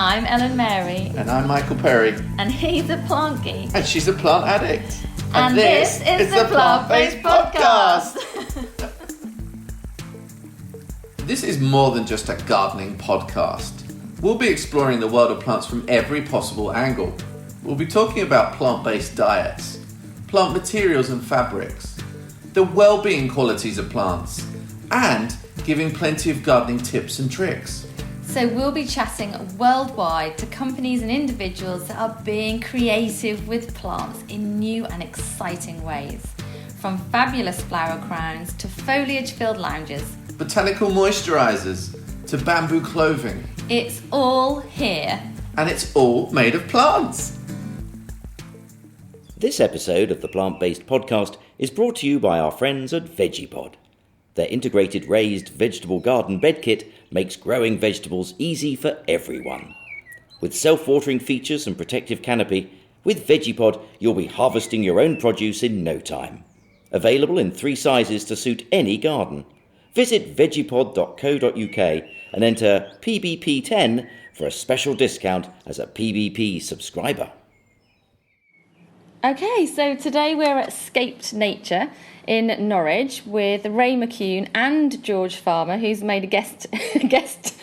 I'm Ellen Mary. And I'm Michael Perry. And he's a plant geek. And she's a plant addict. And this is the Plant-Based Podcast. This is more than just a gardening podcast. We'll be exploring the world of plants from every possible angle. We'll be talking about plant-based diets, plant materials and fabrics, the well-being qualities of plants, and giving plenty of gardening tips and tricks. So we'll be chatting worldwide to companies and individuals that are being creative with plants in new and exciting ways. From fabulous flower crowns to foliage-filled lounges. Botanical moisturisers to bamboo clothing. It's all here. And it's all made of plants. This episode of the Plant-Based Podcast is brought to you by our friends at Vegepod. Their integrated raised vegetable garden bed kit makes growing vegetables easy for everyone. With self-watering features and protective canopy, with Vegepod you'll be harvesting your own produce in no time. Available in 3 sizes to suit any garden. Visit vegepod.co.uk and enter PBP10 for a special discount as a PBP subscriber. Okay, so today we're at Scaped Nature in Norwich with Ray McCune and George Farmer, who's made a guest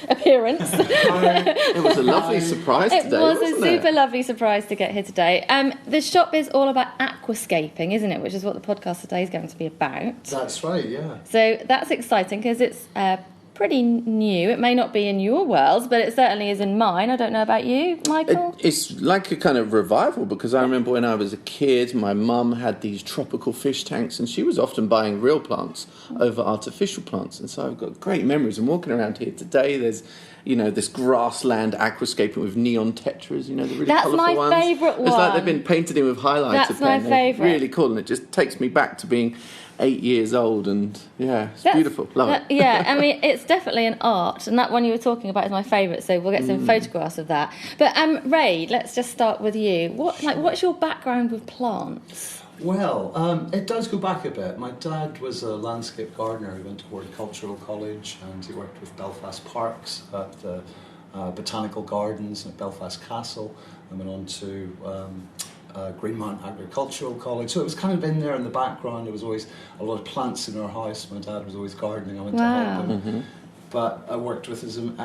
appearance. It was a lovely surprise today, wasn't wasn't it? Super lovely surprise to get here today. The shop is all about aquascaping, isn't it? Which is what the podcast today is going to be about. That's right, yeah. So that's exciting because it's pretty new. It may not be in your world, but it certainly is in mine. I don't know about you, Michael. It's like a kind of revival because I remember when I was a kid, my mum had these tropical fish tanks and she was often buying real plants over artificial plants. And so I've got great memories. And walking around here today, there's, this grassland aquascaping with neon tetras, the really colourful ones. That's my favourite one. It's like they've been painted in with highlighter That's my pen. favourite. Really cool. And it just takes me back to being 8 years old, and it's beautiful. Love it. Yeah, I mean, it's definitely an art, and that one you were talking about is my favourite. So we'll get some photographs of that. But Ray, let's just start with you. What's your background with plants? Well, it does go back a bit. My dad was a landscape gardener. He went to Horticultural College, and he worked with Belfast Parks at the Botanical Gardens at Belfast Castle, and went on to Greenmount Agricultural College. So it was kind of in there in the background. There was always a lot of plants in our house. My dad was always gardening. I went to help him. Mm-hmm. But I worked with him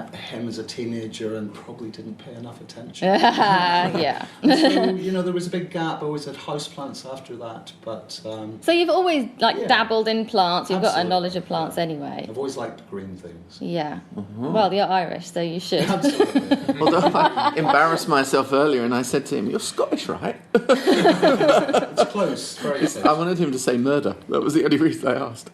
as a teenager and probably didn't pay enough attention. Yeah. So, there was a big gap. I always had houseplants after that. But so you've always dabbled in plants. You've Absolutely. got a knowledge of plants anyway. I've always liked green things. Yeah. Well, you're Irish, so you should. Absolutely. Although I embarrassed myself earlier and I said to him, "You're Scottish, right?" It's close. Very close. I wanted him to say murder. That was the only reason I asked.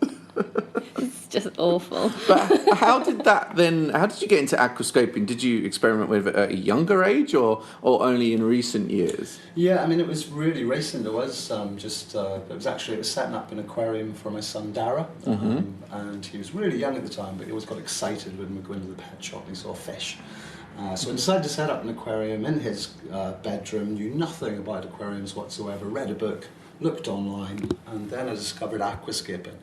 It's just awful. But how did you get into aquascaping? Did you experiment with it at a younger age or only in recent years? Yeah, I mean, it was really recent. It was it was setting up an aquarium for my son Dara, and he was really young at the time, but he always got excited when we go into the pet shop and he saw fish. So I decided to set up an aquarium in his bedroom, knew nothing about aquariums whatsoever, read a book, looked online, and then I discovered aquascaping.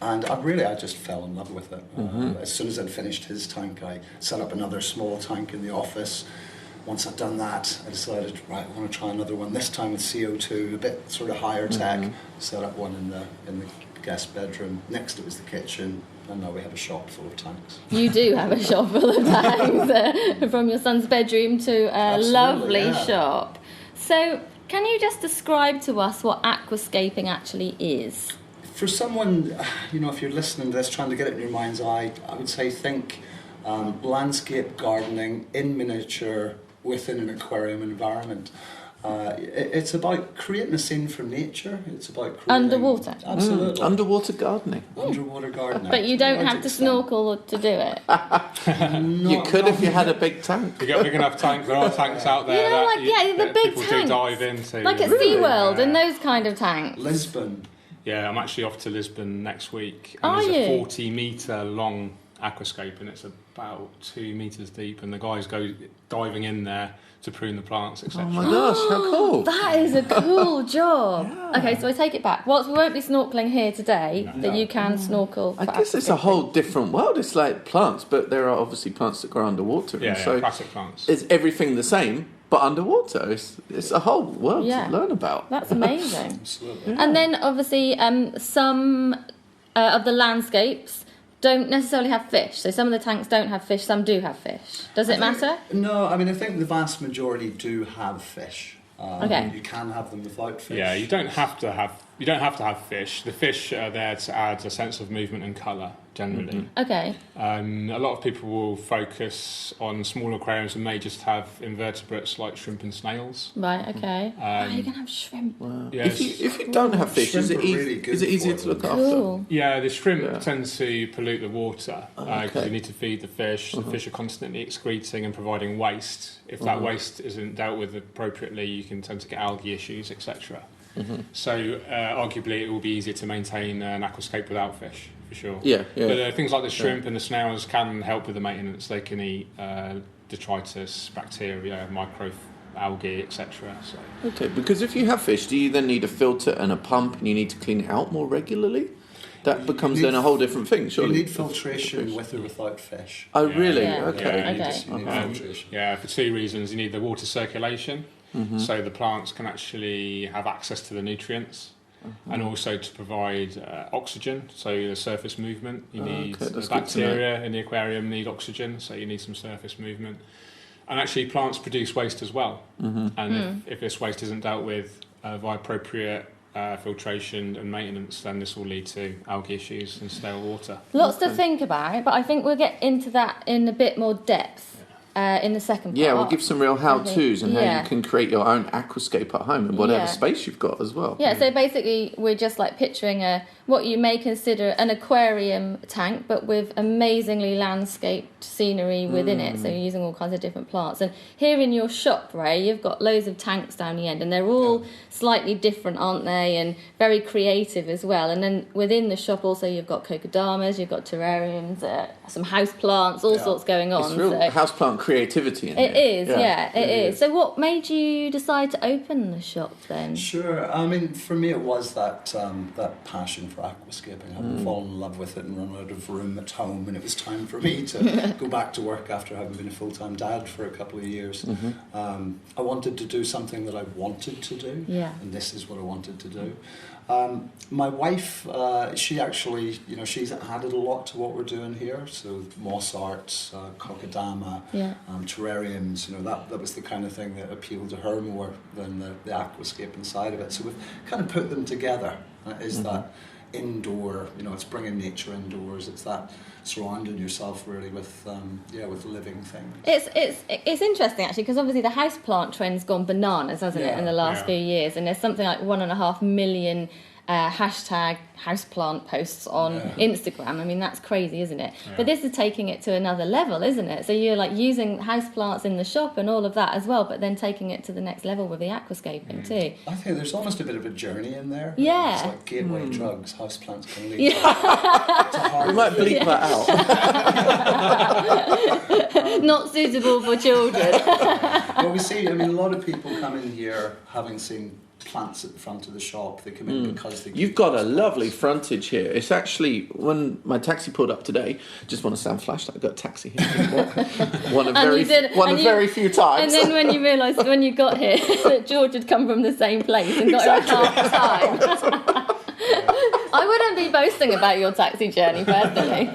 And I just fell in love with it. As soon as I'd finished his tank, I set up another small tank in the office. Once I'd done that, I decided, I want to try another one, this time with CO2, a bit sort of higher tech. Set up one in the guest bedroom. Next it was the kitchen. And now we have a shop full of tanks. You do have a shop full of tanks, from your son's bedroom to a lovely shop. So, can you just describe to us what aquascaping actually is? For someone, if you're listening to this, trying to get it in your mind's eye, I would say think landscape gardening in miniature within an aquarium environment. It's about creating a scene from nature. It's about creating... Underwater? Absolutely. Underwater gardening. Underwater gardening. But you don't have to snorkel to do it. You could if you had a big tank. You got a big enough tank. There are tanks out there the big people tanks. do dive into. Like at SeaWorld and those kind of tanks. Lisbon. Yeah, I'm actually off to Lisbon next week. Are And there's you? a 40-metre long aquascaping. It's about 2 meters deep, and the guys go diving in there to prune the plants, etc. Oh my gosh, how cool! That is a cool job. Yeah. Okay, so I take it back. Whilst we won't be snorkeling here today, but you can snorkel. I guess it's a whole different world. It's like plants, but there are obviously plants that grow underwater. Yeah, and so aquatic plants. Is everything the same, but underwater? It's a whole world to learn about. That's amazing. Absolutely. Yeah. And then obviously some of the landscapes don't necessarily have fish. So some of the tanks don't have fish, some do have fish. Does it matter? No, I mean, I think the vast majority do have fish. Okay. You can have them without fish. Yeah, you don't have to have fish. The fish are there to add a sense of movement and colour, generally. Okay. A lot of people will focus on small aquariums and may just have invertebrates like shrimp and snails. Right, okay. You can have shrimp. Wow. Yes. If you don't have fish, is it easier to look Cool. after? Yeah, the shrimp tend to pollute the water because Okay. you need to feed the fish. The fish are constantly excreting and providing waste. If that waste isn't dealt with appropriately, you can tend to get algae issues, etc. So arguably it will be easier to maintain an aquascape without fish, for sure. Yeah. But things like the shrimp and the snails can help with the maintenance. They can eat detritus, bacteria, microalgae, etc. So. Okay, because if you have fish, do you then need a filter and a pump, and you need to clean it out more regularly? That becomes then a whole different thing, surely. You need filtration with or without fish. Oh, really? Yeah. Okay. You Okay. need filtration. Yeah, for two reasons. You need the water circulation, so the plants can actually have access to the nutrients, and also to provide oxygen, so the surface movement. You need the bacteria in the aquarium need oxygen, so you need some surface movement. And actually, plants produce waste as well. And if this waste isn't dealt with via appropriate filtration and maintenance, then this will lead to algae issues and stale water. Lots to think about, but I think we'll get into that in a bit more depth in the second part. Yeah, we'll give some real how-tos and how Yeah. you can create your own aquascape at home in whatever space you've got as well. Yeah, so basically we're just like picturing what you may consider an aquarium tank, but with amazingly landscaped scenery within it. So you're using all kinds of different plants. And here in your shop, Ray, you've got loads of tanks down the end, and they're all slightly different, aren't they? And very creative as well. And then within the shop also you've got kokodamas, you've got terrariums, some house plants, all sorts going on. It's real houseplant creativity in It here. is, it is. So what made you decide to open the shop then? Sure. I mean, for me, it was that passion for aquascaping. I'd fallen in love with it and run out of room at home, and it was time for me to go back to work after having been a full-time dad for a couple of years. I wanted to do something that I wanted to do, and this is what I wanted to do. My wife, she actually, she's added a lot to what we're doing here. So moss arts, kokodama, terrariums, that was the kind of thing that appealed to her more than the aquascaping side of it. So we've kind of put them together. Is that indoor, it's bringing nature indoors. It's that surrounding yourself really with living things. It's interesting actually, because obviously the houseplant trend's gone bananas, hasn't it, in the last few years, and there's something like 1.5 million hashtag houseplant posts on Instagram. I mean, that's crazy, isn't it? But this is taking it to another level, isn't it? So you're like using houseplants in the shop and all of that as well, but then taking it to the next level with the aquascaping too. I think there's almost a bit of a journey in there. Yeah. It's like gateway drugs, houseplants can lead to We might bleep that out. Not suitable for children. Well, we see, a lot of people come in here having seen plants at the front of the shop. They come in because they... You've got a lovely frontage here. It's actually, when my taxi pulled up today, just want to sound flash that I got a taxi here before. one of very few times. And then when you realised when you got here that George had come from the same place and got here at half the time. I wouldn't be boasting about your taxi journey personally.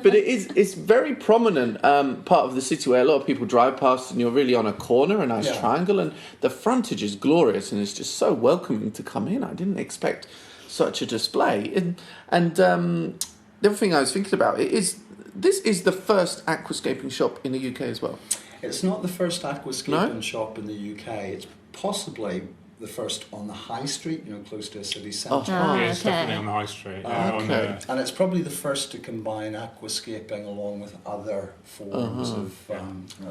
But it's very prominent part of the city where a lot of people drive past, and you're really on a corner, a nice triangle, and the frontage is glorious and it's just so welcoming to come in. I didn't expect such a display. And the other thing I was thinking about this is the first aquascaping shop in the UK as well. It's not the first aquascaping shop in the UK. It's possibly the first on the high street, close to a city centre. It's definitely on the high street. And it's probably the first to combine aquascaping along with other forms of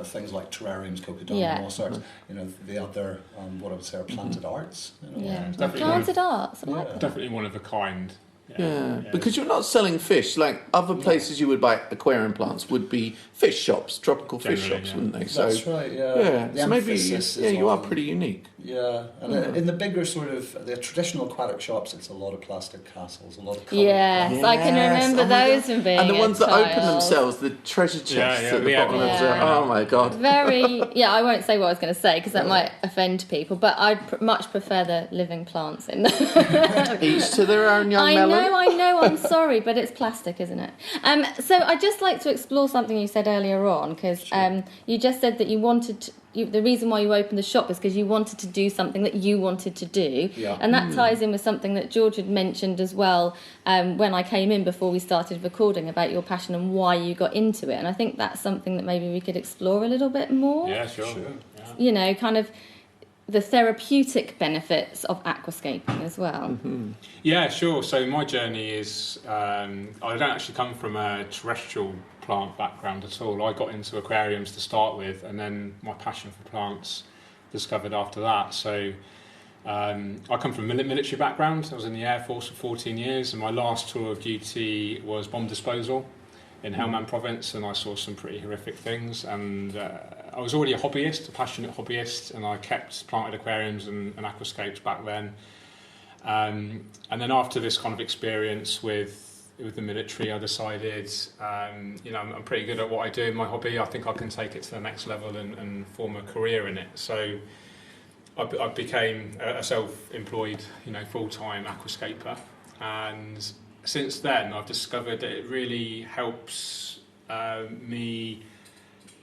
things like terrariums, kokodama, moss arts, the other, what I would say are planted arts. Planted arts, I like that. Definitely one of a kind. Yeah, because you're not selling fish. Like other places you would buy aquarium plants would be fish shops, tropical fish shops, wouldn't they? So, that's right, yeah. Yeah, so maybe you are pretty unique. Yeah, and in the bigger sort of the traditional aquatic shops, it's a lot of plastic castles, a lot of coloured Yes, I can remember those from being and the ones that child. open themselves, the treasure chests at the bottom of yeah. the. Oh my god! I won't say what I was going to say because that might offend people, but I'd much prefer the living plants in there. Each to their own, young melon. I know. I'm sorry, but it's plastic, isn't it? So I'd just like to explore something you said earlier on, because you just said that you wanted the reason why you opened the shop is because you wanted to do something that you wanted to do. Yeah. And that ties in with something that George had mentioned as well when I came in before we started recording about your passion and why you got into it. And I think that's something that maybe we could explore a little bit more. Yeah, sure. Yeah. You know, kind of the therapeutic benefits of aquascaping as well. Mm-hmm. Yeah, sure. So my journey is, I don't actually come from a terrestrial plant background at all. I got into aquariums to start with, and then my passion for plants discovered after that. So I come from a military background. I was in the Air Force for 14 years, and my last tour of duty was bomb disposal in Helmand province, and I saw some pretty horrific things. And I was already a hobbyist, a passionate hobbyist, and I kept planted aquariums and aquascapes back then. And then after this kind of experience with the military, I decided, I'm pretty good at what I do in my hobby. I think I can take it to the next level and form a career in it. So I became a self-employed, full-time aquascaper. And since then, I've discovered that it really helps my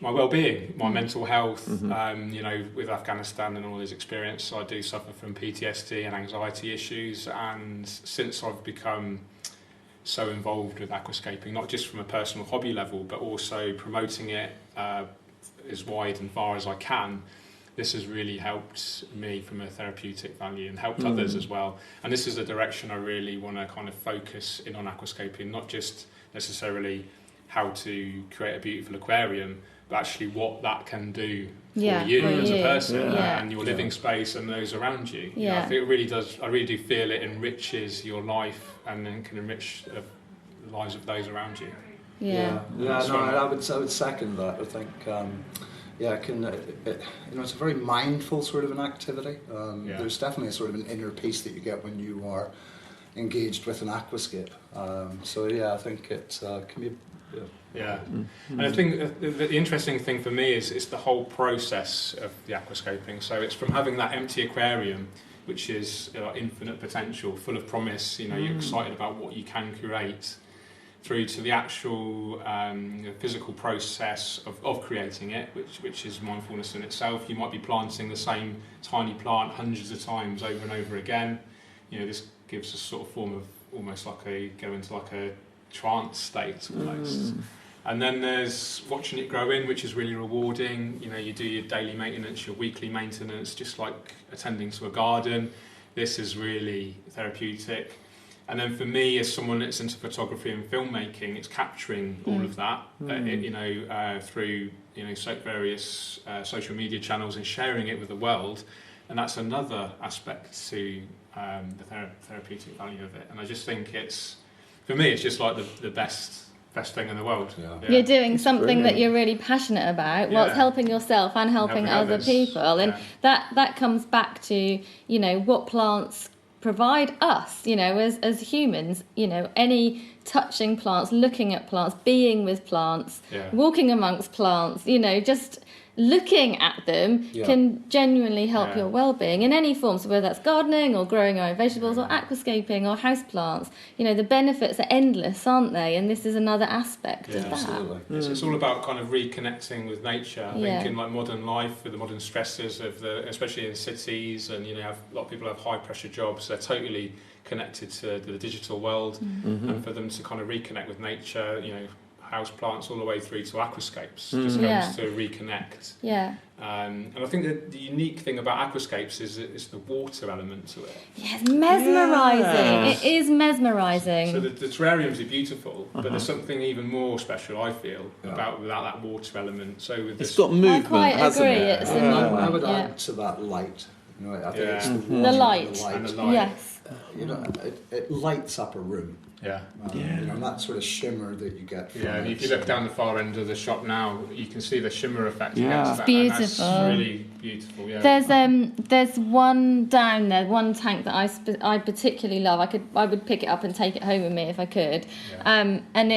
well-being, my mental health. With Afghanistan and all this experience, I do suffer from PTSD and anxiety issues. And since I've become so involved with aquascaping, not just from a personal hobby level, but also promoting it as wide and far as I can, this has really helped me from a therapeutic value and helped others as well. And this is the direction I really want to kind of focus in on aquascaping, not just necessarily how to create a beautiful aquarium, but actually what that can do for you as a person and your living space and those around you. Yeah. I think it really does. I really do feel it enriches your life and then can enrich the lives of those around you. I would second that. I think it's a very mindful sort of an activity. There's definitely a sort of an inner peace that you get when you are engaged with an aquascape. I think it can be. And I think the interesting thing for me is the whole process of the aquascaping. So it's from having that empty aquarium, which is infinite potential, full of promise. You're excited about what you can create, through to the actual physical process of creating it, which is mindfulness in itself. You might be planting the same tiny plant hundreds of times over and over again. This gives a sort of form of almost like go into like a trance state almost. And then there's watching it grow in, which is really rewarding. You do your daily maintenance, your weekly maintenance, just like attending to a garden. This is really therapeutic. And then for me, as someone that's into photography and filmmaking, it's capturing all of that, through various social media channels and sharing it with the world. And that's another aspect to the therapeutic value of it. And I just think for me, it's just like the best thing in the world. You're doing something that you're really passionate about whilst helping yourself and helping other people. And that comes back to, what plants provide us, as humans, any touching plants, looking at plants, being with plants, walking amongst plants, just looking at them can genuinely help your well-being in any form. So whether that's gardening or growing your own vegetables or aquascaping or houseplants, the benefits are endless, aren't they? And this is another aspect of that. Absolutely. It's all about kind of reconnecting with nature. I think in like modern life, with the modern stresses especially in cities, and a lot of people have high pressure jobs. They're totally connected to the digital world, and for them to kind of reconnect with nature, house plants all the way through to aquascapes just helps to reconnect. And I think the unique thing about aquascapes is the water element to it. Yeah, it's mesmerising. It is mesmerising. So the terrariums are beautiful, but there's something even more special, I feel, without that water element. So with it's got movement, I quite hasn't agree. it? It's I would add to that light. You know, I think it's the, The water light. And the light. Yes. You know, it lights up a room. Yeah. You know, and that sort of shimmer that you get from Yeah, and it. if you look down the far end of the shop now, you can see the shimmer effect. Yeah. against that, Beautiful. And that's really beautiful. Yeah. There's one down there, one tank that I particularly love. I would pick it up and take it home with me if I could. Yeah. And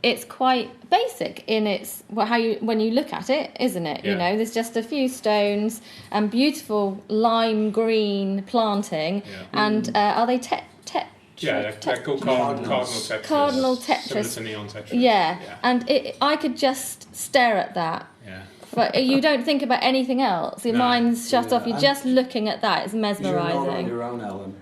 it's quite basic in its when you look at it, isn't it? Yeah. You know, there's just a few stones and beautiful lime green planting. Yeah. And are they Yeah, they're called cardinal tetras. Cardinal Similar tetras. to neon tetras. Yeah. And I could just stare at that. Yeah. But you don't think about anything else. Your No. mind's shut Yeah. off. You're just looking at that. It's You're not on mesmerising. your own, Ellen.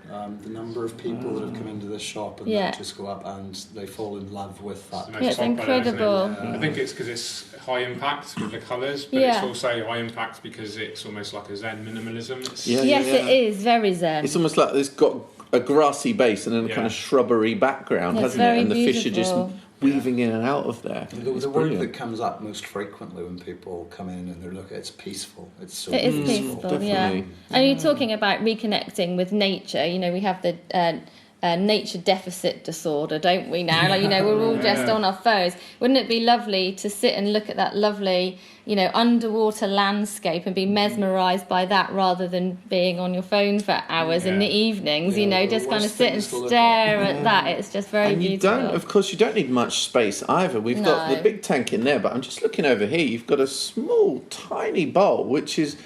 The number of people that have come into this shop and Yeah. they just go up and they fall in love with that. It's the most Yeah, it's popular, isn't it? incredible. I think it's because it's high impact with the colours, but Yeah. it's also high impact because it's almost like a Zen minimalism. It's, Yeah. Yes, it is very zen. It's almost like it's got a grassy base and then a kind of shrubbery background, It's hasn't it? very And the fish are just beautiful. weaving in and out of there. The It's word brilliant. that comes up most frequently when people come in and they're looking, it's peaceful. It's so It is peaceful. peaceful, yeah. definitely. And you're talking about reconnecting with nature. You know, we have the nature deficit disorder, don't we now? Like, you know, we're all just on our phones. Wouldn't it be lovely to sit and look at that lovely, you know, underwater landscape and be mesmerised by that rather than being on your phone for hours in the evenings, Yeah, you know, the just kind of worst sit and things to look stare at. at that. It's just very And you beautiful. don't, of course, you don't need much space either. We've got No. the big tank in there, but I'm just looking over here. You've got a small, tiny bowl, which is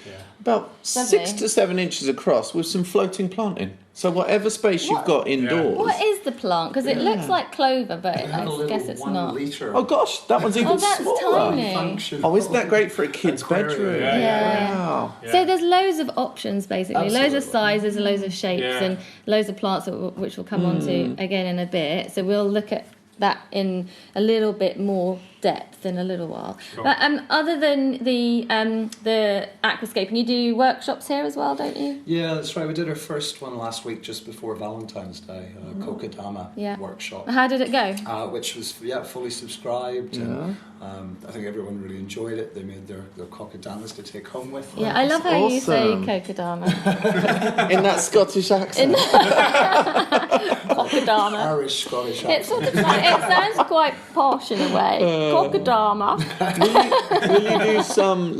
about Lovely. 6 to 7 inches across with some floating planting. So whatever space you've got indoors. What is the plant? Because it looks like clover, but They have a I little guess it's 1 not. litre Oh gosh, that one's even Oh, that's smaller. tiny. function. Oh, isn't that great for a kid's Aquarium. bedroom? Yeah. Wow. So there's loads of options, basically, loads of Absolutely. sizes and loads of shapes Yeah. and loads of plants which we'll come on to again in a bit. So we'll look at that in a little bit more depth in a little while. Cool. But other than the aquascaping, you do workshops here as well, don't you? Yeah, that's right. We did our first one last week just before Valentine's Day, a Kokedama Yeah. workshop. How did it go? Which was fully subscribed. And, I think everyone really enjoyed it. They made their kokedamas to take home with them. Yeah, I love how you say awesome. kokedama. In that Scottish accent. Kokedama. Irish Scottish It sort of it sounds quite posh in a way. Kokedama. Will you do some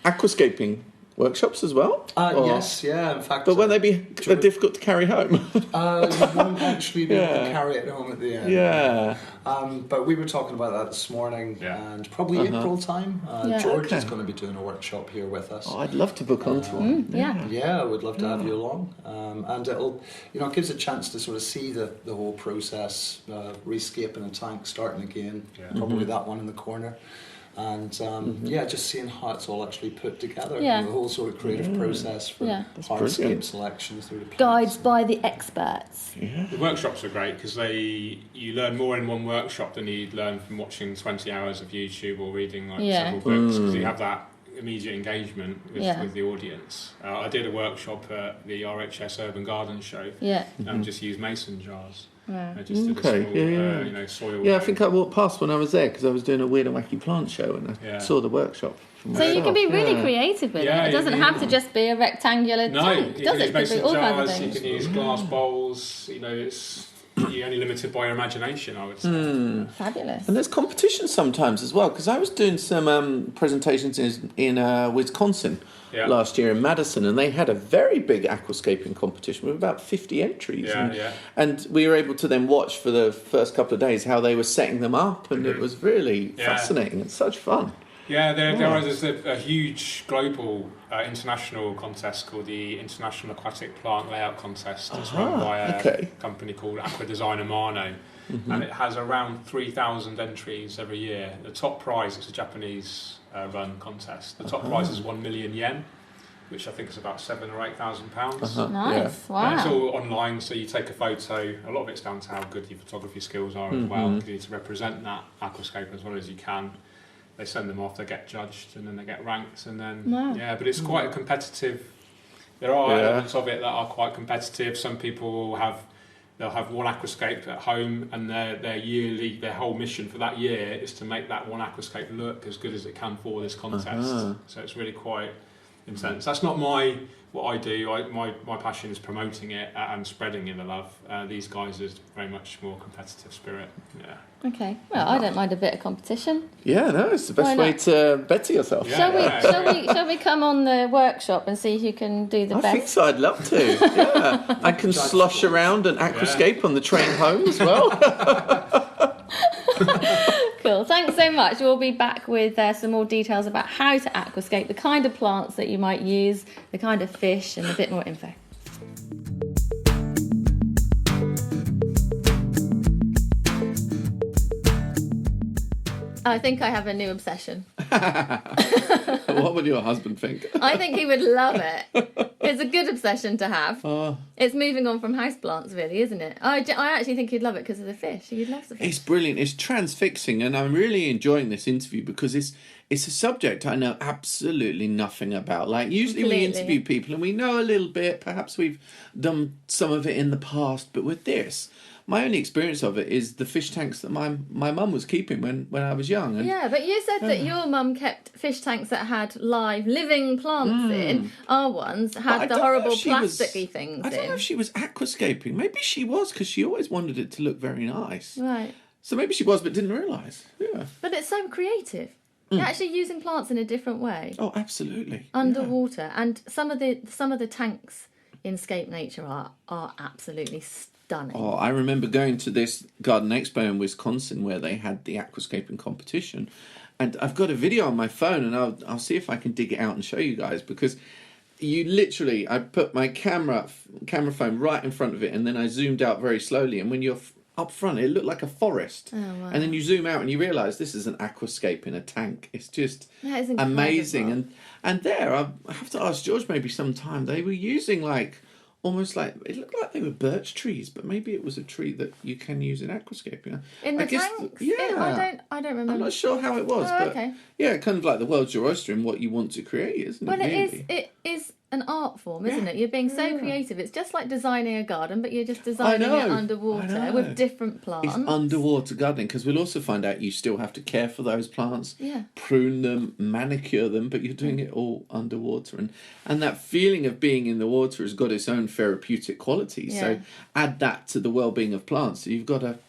aquascaping workshops as well? Or- Yes, yeah. In fact, But won't they be difficult to carry home? you won't actually be able to carry it home at the end. Yeah. But we were talking about that this morning, Yeah. and probably April time. Yeah. George is going to be doing a workshop here with us. Oh, I'd love to book onto one. Yeah. Yeah, I would love to have you along, and it'll, it gives a chance to sort of see the whole process, rescaping a tank, starting again, probably that one in the corner, and just seeing how it's all actually put together, Yeah. the whole sort of creative process from Yeah. hardscape brilliant. selections through the plants. Guides by the experts. The workshops are great because you learn more in one workshop than you'd learn from watching 20 hours of YouTube or reading Yeah. several books, because you have that immediate engagement with the audience. I did a workshop at the RHS Urban Garden Show Yeah. and just used mason jars. Right. I just did Okay, a small, soil. Yeah, I think I walked past when I was there because I was doing a weird and wacky plant show and I saw the workshop. for So you can be myself, really yeah. creative with Yeah, it. It doesn't have to just be a rectangular No, tank, you does can it? use It could be mason all kinds of jars, you things. can use glass bowls, you're only limited by your imagination, I would say. Fabulous. And there's competition sometimes as well because I was doing some presentations in Wisconsin last year in Madison, and they had a very big aquascaping competition with about 50 entries. And we were able to then watch for the first couple of days how they were setting them up, and it was really fascinating. It's such fun. Yeah, there's a huge global international contest called the International Aquatic Plant Layout Contest. It's run by a company called Aqua Design Amano, and it has around 3,000 entries every year. The top prize, it's a Japanese run contest, the top prize is 1 million yen, which I think is about £7,000 or £8,000. Nice, wow. And it's all online, so you take a photo. A lot of it's down to how good your photography skills are as well. You need to represent that aquascape as well as you can. They send them off, they get judged, and then they get ranked, and then but it's quite a competitive. There are elements of it that are quite competitive. Some people they'll have one aquascape at home, and their whole mission for that year is to make that one aquascape look as good as it can for this contest. So it's really quite in sense. That's not what I do. My passion is promoting it and spreading the love. These guys is very much more competitive spirit. Yeah. Okay. Well, I don't mind a bit of competition. Yeah, no, it's the best way to better yourself. Yeah. Shall we come on the workshop and see who can do the best? I think so. I'd love to. Yeah, I can slosh around and aquascape on the train home as well. Cool. Thanks so much. We'll be back with some more details about how to aquascape, the kind of plants that you might use, the kind of fish, and a bit more info. I think I have a new obsession. What would your husband think? I think he would love it. It's a good obsession to have. It's moving on from houseplants, really, isn't it? I actually think he'd love it because of the fish. He'd love the fish. It's brilliant. It's transfixing, and I'm really enjoying this interview because it's a subject I know absolutely nothing about. Like, usually we interview people and we know a little bit. Perhaps we've done some of it in the past, but with this, my only experience of it is the fish tanks that my mum was keeping when I was young. And, yeah, but you said that your mum kept fish tanks that had live, living plants in. Our ones had the horrible plasticky things in. I don't know if she was aquascaping. Maybe she was, because she always wanted it to look very nice. Right. So maybe she was, but didn't realise. Yeah. But it's so creative. You're actually using plants in a different way. Oh, absolutely. Underwater. Yeah. And some of the tanks in Scaped Nature are absolutely stunning. Oh, I remember going to this garden expo in Wisconsin where they had the aquascaping competition, and I've got a video on my phone, and I'll see if I can dig it out and show you guys, because I put my camera phone right in front of it, and then I zoomed out very slowly, and when you're up front, it looked like a forest. Oh, wow. And then you zoom out and you realise this is an aquascape in a tank. It's just amazing. And there, I have to ask George maybe sometime, they were using almost like, it looked like they were birch trees, but maybe it was a tree that you can use in aquascaping. In the tanks? Yeah. I don't remember. I'm not sure how it was, but okay. Yeah, kind of like the world's your oyster in what you want to create, isn't it? Well, really? it is an art form, isn't it? You're being so creative. It's just like designing a garden, but you're just designing it underwater with different plants. It's underwater gardening, because we'll also find out you still have to care for those plants, prune them, manicure them, but you're doing it all underwater. And that feeling of being in the water has got its own therapeutic qualities. So add that to the well-being of plants. So you've got a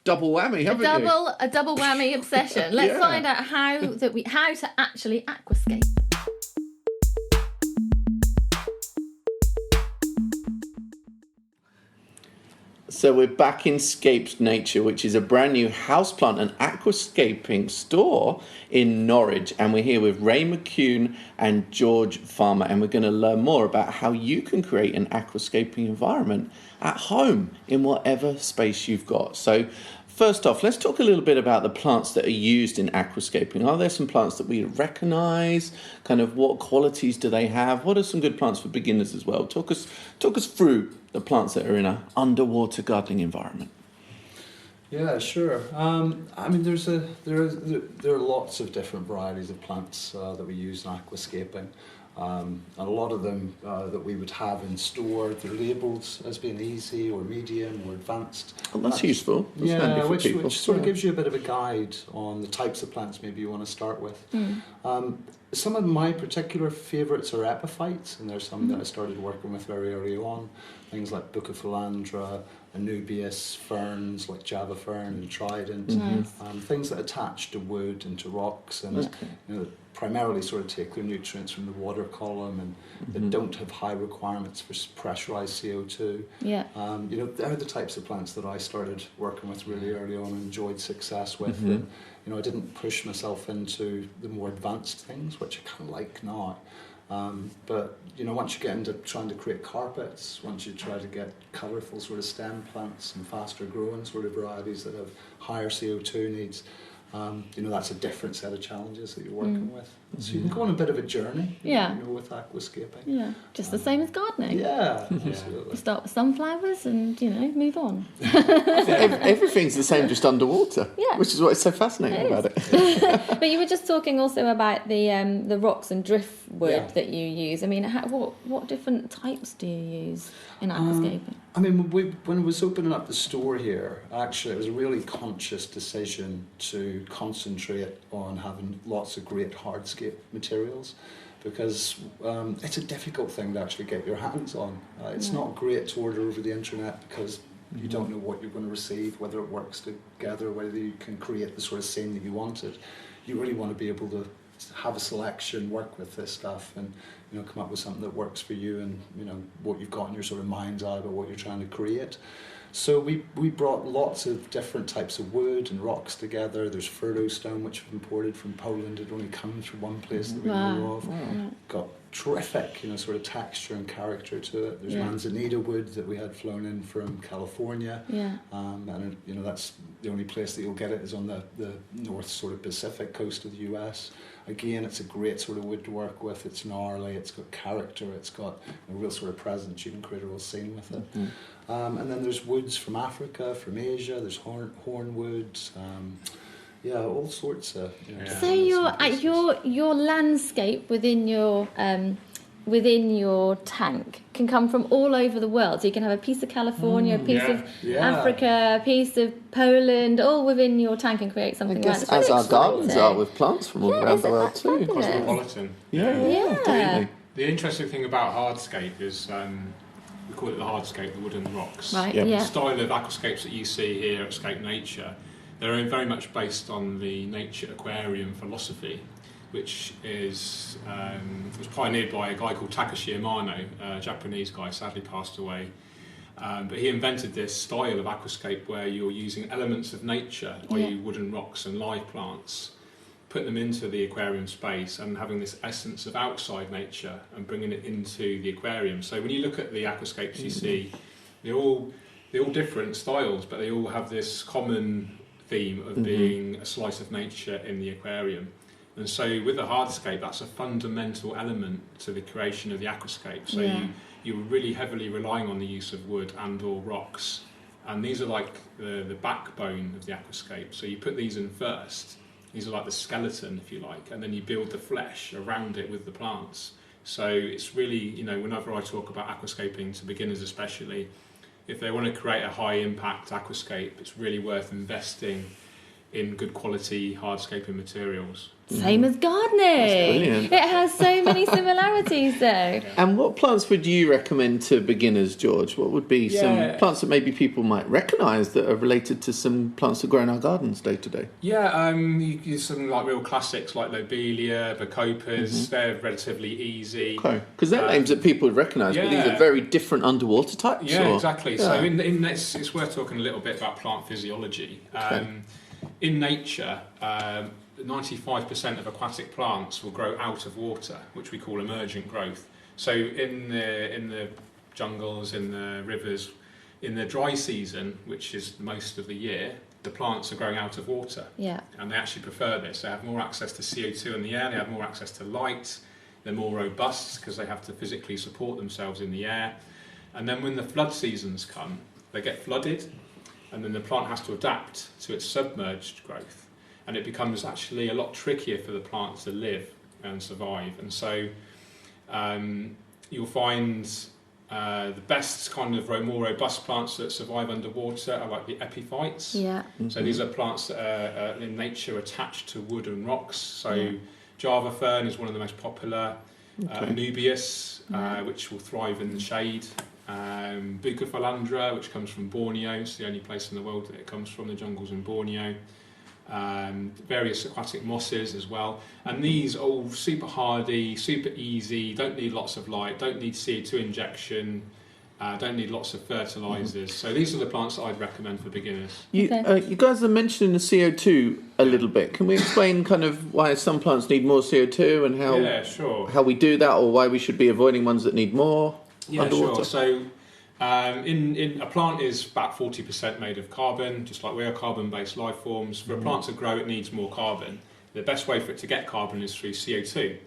double whammy, haven't you? A double whammy obsession. Let's find out how to actually aquascape. So we're back in Scaped Nature, which is a brand new houseplant and aquascaping store in Norwich. And we're here with Ray McCune and George Farmer. And we're going to learn more about how you can create an aquascaping environment at home in whatever space you've got. So first off, let's talk a little bit about the plants that are used in aquascaping. Are there some plants that we recognise? Kind of what qualities do they have? What are some good plants for beginners as well? Talk us through the plants that are in an underwater gardening environment. Yeah, sure. I mean, there are lots of different varieties of plants that we use in aquascaping. And a lot of them that we would have in store, they're labelled as being easy or medium or advanced. Well, that's useful. That's which sort of gives you a bit of a guide on the types of plants maybe you want to start with. Some of my particular favourites are epiphytes, and there's some that I started working with very early on. Things like bucophilandra, anubias, ferns like java fern and trident, things that attach to wood and to rocks, and primarily sort of take their nutrients from the water column, and they don't have high requirements for pressurized CO2. Yeah. They're the types of plants that I started working with really early on and enjoyed success with. And, I didn't push myself into the more advanced things, which I kind of like now. But once you get into trying to create carpets, once you try to get colourful sort of stem plants and faster growing sort of varieties that have higher CO2 needs, that's a different set of challenges that you're working with. So you can go on a bit of a journey, with aquascaping. Yeah, just the same as gardening. Yeah, absolutely. Start with sunflowers and, move on. Everything's the same, just underwater. Yeah. Which is what is so fascinating about it. But you were just talking also about the rocks and driftwood that you use. I mean, what different types do you use in aquascaping? When I was opening up the store here, actually, it was a really conscious decision to concentrate on having lots of great hardscape materials. because it's a difficult thing to actually get your hands on. It's not great to order over the internet because you don't know what you're going to receive, whether it works together, whether you can create the sort of scene that you wanted. You really want to be able to have a selection, work with this stuff, and come up with something that works for you and what you've got in your sort of mind's eye about what you're trying to create. So we brought lots of different types of wood and rocks together. There's furrow stone, which we've imported from Poland. It only comes from one place that we know of. Got terrific, sort of texture and character to it. There's manzanita wood that we had flown in from California. And that's the only place that you'll get it is on the north sort of Pacific coast of the US. Again, it's a great sort of wood to work with. It's gnarly, it's got character, it's got a real sort of presence. You can create a real scene with it. And then there's woods from Africa, from Asia. There's horn woods. All sorts of. So your landscape within your tank can come from all over the world. So you can have a piece of California, a piece of Africa, a piece of Poland, all within your tank and create something like that. As our gardens are with plants from all around the world too. Cosmopolitan. Yeah. The interesting thing about hardscape is we call it the hardscape, the wood and the rocks. Right. The style of aquascapes that you see here at Scaped Nature, they're very much based on the nature aquarium philosophy, which was pioneered by a guy called Takashi Amano, a Japanese guy, sadly passed away. But he invented this style of aquascape where you're using elements of nature, i.e. wood and rocks and live plants, putting them into the aquarium space and having this essence of outside nature and bringing it into the aquarium. So when you look at the aquascapes you see, they're all different styles, but they all have this common theme of being a slice of nature in the aquarium. And so with the hardscape, that's a fundamental element to the creation of the aquascape. So you're really heavily relying on the use of wood and or rocks. And these are like the backbone of the aquascape. So you put these in first. These are like the skeleton, if you like, and then you build the flesh around it with the plants. So it's really, whenever I talk about aquascaping to beginners especially, if they want to create a high impact aquascape, it's really worth investing in good quality hardscaping materials. Same as gardening. It has so many similarities though. And what plants would you recommend to beginners, George? What would be some plants that maybe people might recognise that are related to some plants that grow in our gardens day to day? You use some like real classics like lobelia, bacopas. They're relatively easy. Okay, because they're names that people would recognise, but these are very different underwater types. Yeah, exactly. So in this, it's worth talking a little bit about plant physiology. In nature, 95% of aquatic plants will grow out of water, which we call emergent growth. So in the jungles, in the rivers, in the dry season, which is most of the year, the plants are growing out of water. Yeah. And they actually prefer this. They have more access to CO2 in the air, they have more access to light, they're more robust because they have to physically support themselves in the air. And then when the flood seasons come, they get flooded, and then the plant has to adapt to its submerged growth. And it becomes actually a lot trickier for the plant to live and survive. And so you'll find the best kind of more robust plants that survive underwater are like the epiphytes. Yeah. So these are plants that are in nature attached to wood and rocks. So Java fern is one of the most popular. Anubias, which will thrive in the shade. Bucophalandra, which comes from Borneo. It's the only place in the world that it comes from, the jungles in Borneo. Various aquatic mosses as well, and these are all super hardy, super easy, don't need lots of light, don't need CO2 injection, don't need lots of fertilisers. So these are the plants that I'd recommend for beginners. You guys are mentioning the CO2 a little bit. Can we explain kind of why some plants need more CO2 and how we do that, or why we should be avoiding ones that need more underwater? Sure. So in a plant is about 40% made of carbon, just like we are carbon-based life forms. For a plant to grow, it needs more carbon. The best way for it to get carbon is through CO2.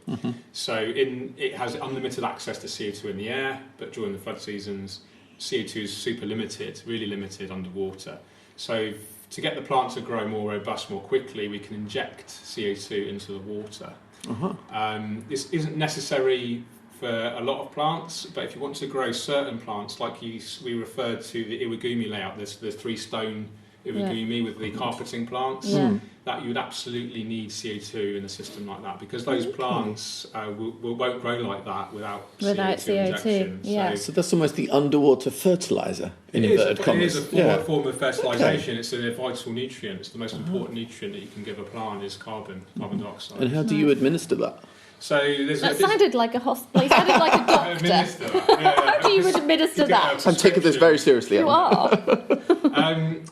So it has unlimited access to CO2 in the air, but during the flood seasons, CO2 is super limited, really limited underwater. So to get the plant to grow more robust more quickly, we can inject CO2 into the water. This isn't necessary for a lot of plants, but if you want to grow certain plants, like we referred to the iwagumi layout, there's the 3-stone iwagumi with the carpeting plants. that you would absolutely need CO2 in a system like that, because those plants won't grow like that without CO2 injection. Yeah. So that's almost the underwater fertiliser in inverted commas. It is a form of fertilisation. It's a vital nutrient. It's the most important nutrient that you can give a plant is carbon dioxide. And how do you administer that? So that sounded like a hospital. It sounded like a doctor. How do you administer that? I'm taking this very seriously. You are.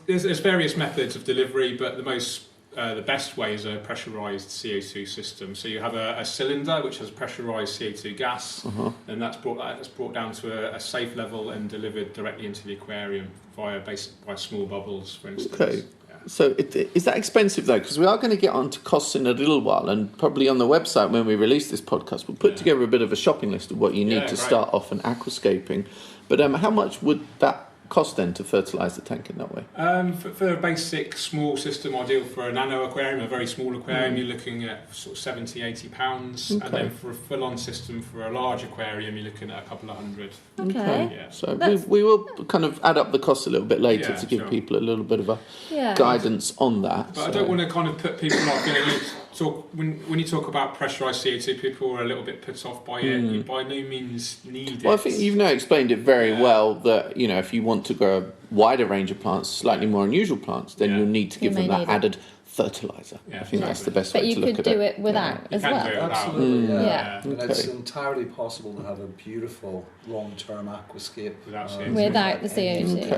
There's various methods of delivery, but the best way is a pressurised CO2 system. So you have a cylinder which has pressurised CO2 gas, and that's brought down to a safe level and delivered directly into the aquarium via small bubbles, for instance. Okay. So is that expensive though? Because we are going to get onto costs in a little while, and probably on the website when we release this podcast, we'll put together a bit of a shopping list of what you need to start off in aquascaping. But how much would that cost then to fertilise the tank in that way? For a basic small system, ideal for a nano aquarium, a very small aquarium, you're looking at sort of £70-80, and then for a full-on system for a large aquarium, you're looking at a couple of hundred. Okay. Yeah. So we will kind of add up the cost a little bit later to give people a little bit of a guidance on that. But I don't want to kind of put people off. When you talk about pressurised CO2, people are a little bit put off by it. You by no means need it. Well, I think you've now explained it very well that, if you want to grow a wider range of plants, slightly more unusual plants, then you'll need to give them that added fertiliser. I think that's the best way to look at it. But you could do it without as well. Absolutely, yeah. And it's entirely possible to have a beautiful long-term aquascape without the CO2.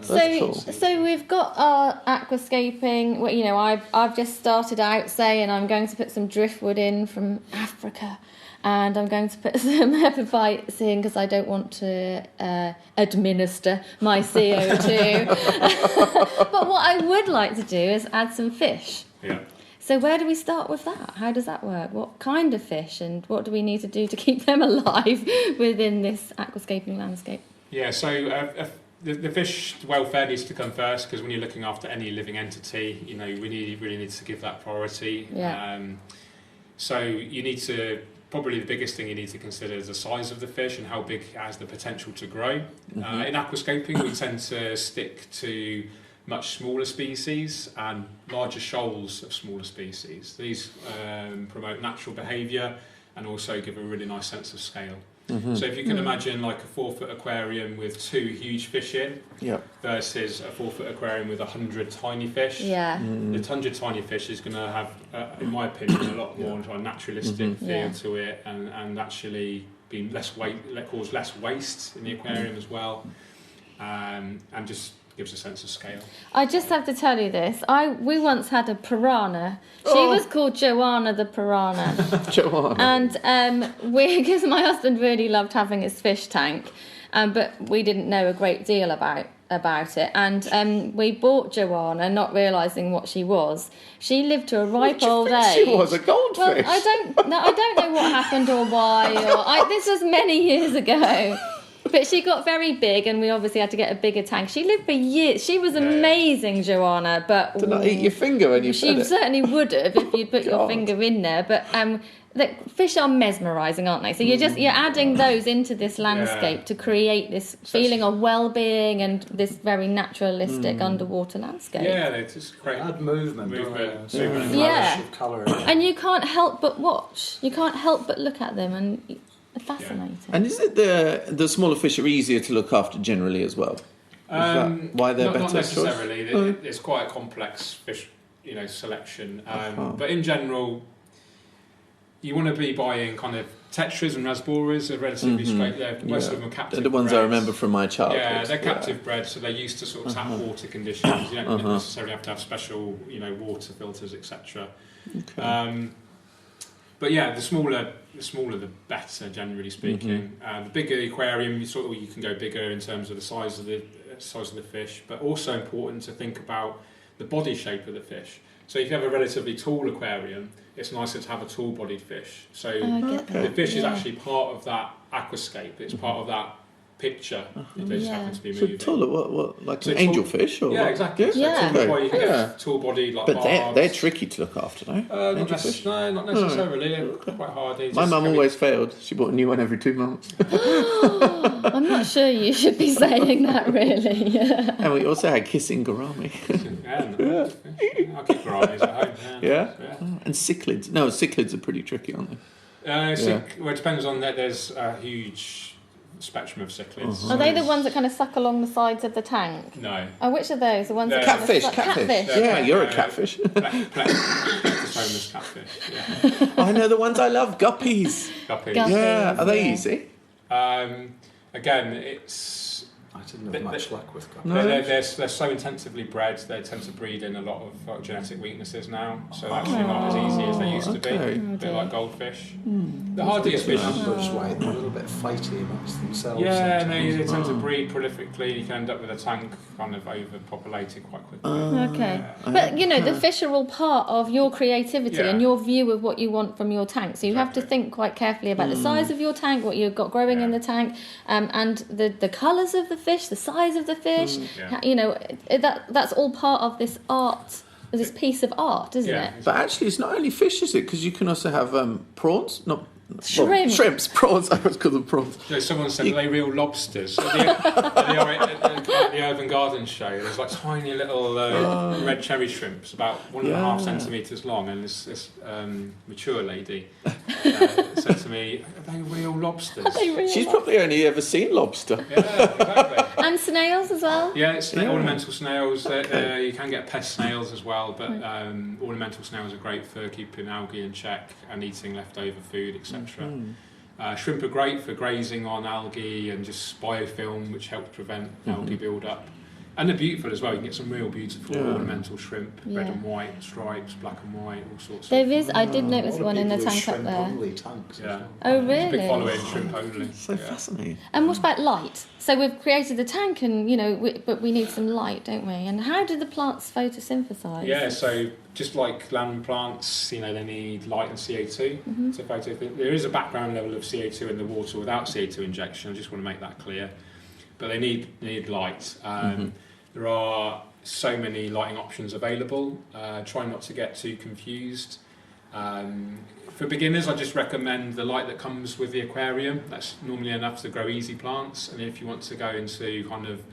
Okay. So we've got our aquascaping. Well, I've just started out saying I'm going to put some driftwood in from Africa, and I'm going to put some epiphytes in because I don't want to administer my CO2. But what I would like to do is add some fish. Yeah. So where do we start with that? How does that work? What kind of fish, and what do we need to do to keep them alive within this aquascaping landscape? Yeah, so the fish welfare needs to come first, because when you're looking after any living entity, we really need to give that priority. Yeah. So you need to... Probably the biggest thing you need to consider is the size of the fish and how big it has the potential to grow. In aquascaping, we tend to stick to much smaller species and larger shoals of smaller species. These promote natural behaviour and also give a really nice sense of scale. So if you can imagine like a 4-foot aquarium with 2 huge fish in versus a 4-foot aquarium with 100 tiny fish, the 100 tiny fish is going to have, in my opinion, a lot more naturalistic feel to it, and actually be cause less waste in the aquarium as well, and just gives a sense of scale. I just have to tell you this. We once had a piranha. She was called Joanna the piranha. Joanna. And because my husband really loved having his fish tank, but we didn't know a great deal about it. And we bought Joanna, not realising what she was. She lived to a ripe old age. She was a goldfish. Well, I don't know what happened or why. This was many years ago. But she got very big, and we obviously had to get a bigger tank. She lived for years. She was amazing, Joanna. But did not eat your finger when you fed it? She certainly would have if you'd put your finger in there. But fish are mesmerising, aren't they? So you're adding those into this landscape to create this feeling of well-being and this very naturalistic underwater landscape. Yeah, it's just great. Add movement. Of colour. And you can't help but watch. You can't help but look at them, and fascinating. And is it the smaller fish are easier to look after generally as well? Is that why they're better? Not necessarily. It's quite a complex fish, selection. But in general, you want to be buying kind of tetras and rasboras are relatively straight. Most of them are captive. They're the ones bred. I remember from my childhood. Yeah, they're captive bred, so they're used to sort of tap water conditions. You don't necessarily have to have special, water filters, etc. Okay. But yeah, the smaller the better, generally speaking. The bigger the aquarium, you can go bigger in terms of the size of the fish, but also important to think about the body shape of the fish. So if you have a relatively tall aquarium, it's nicer to have a tall-bodied fish. So the fish is actually part of that aquascape. It's part of that picture. They just happen to be moving. So taller, what like an angelfish? Or yeah, exactly. So you can get tall-bodied like barbs. But they're tricky to look after, no? Not necessarily. They're quite hard. My mum always failed. She bought a new one every 2 months. I'm not sure you should be saying that, really. And we also had kissing gourami. I'll keep varieties at home. Yeah? And cichlids. No, cichlids are pretty tricky, aren't they? Well, it depends on that. There's a huge spectrum of cichlids. Are they the ones that kind of suck along the sides of the tank? No. Oh, which are those? The ones that Catfish. catfish. Yeah, you're a catfish. Homeless catfish. Yeah. I know the ones I love. Guppies. Guppies. Yeah. Are they easy? Again, it's. I didn't have much luck with guppies. No. They're so intensively bred, they tend to breed in a lot of genetic weaknesses now, so they're actually not as easy as they used to be. Okay. A bit like goldfish. The hardiest fish. Numbers, right? They're a little bit fighty amongst themselves. Yeah, they tend to breed prolifically. You can end up with a tank kind of overpopulated quite quickly. Okay. But, the fish are all part of your creativity and your view of what you want from your tank. So you have to think quite carefully about the size of your tank, what you've got growing in the tank, and the colours of the fish, the size of the fish. That's all part of this art, this piece of art, isn't it? But actually, it's not only fish, is it? Because you can also have prawns. Not Shrimps. Prawns. I was called them prawns. So someone said, are they real lobsters? At the Urban Gardens show, there's like tiny little red cherry shrimps, about 1.5 centimetres long, and this mature lady said to me, are they real lobsters? She's probably only ever seen lobster. Yeah, exactly. And snails as well? Yeah, ornamental snails. You can get pest snails as well, but ornamental snails are great for keeping algae in check and eating leftover food, etc. Shrimp are great for grazing on algae and just biofilm, which helps prevent algae build-up. And they're beautiful as well. You can get some real beautiful ornamental shrimp, red and white stripes, black and white, all sorts. There is. I did notice one in the tank up there. Tanks Oh, really? There's a big following shrimp only. So fascinating. And what about light? So we've created the tank, and but we need some light, don't we? And how do the plants photosynthesize? Yeah, so just like land plants, they need light and CO2 to photosynthesize. There is a background level of CO2 in the water without CO2 injection. I just want to make that clear. But they need light. There are so many lighting options available. Try not to get too confused. For beginners, I just recommend the light that comes with the aquarium. That's normally enough to grow easy plants. And if you want to go into kind of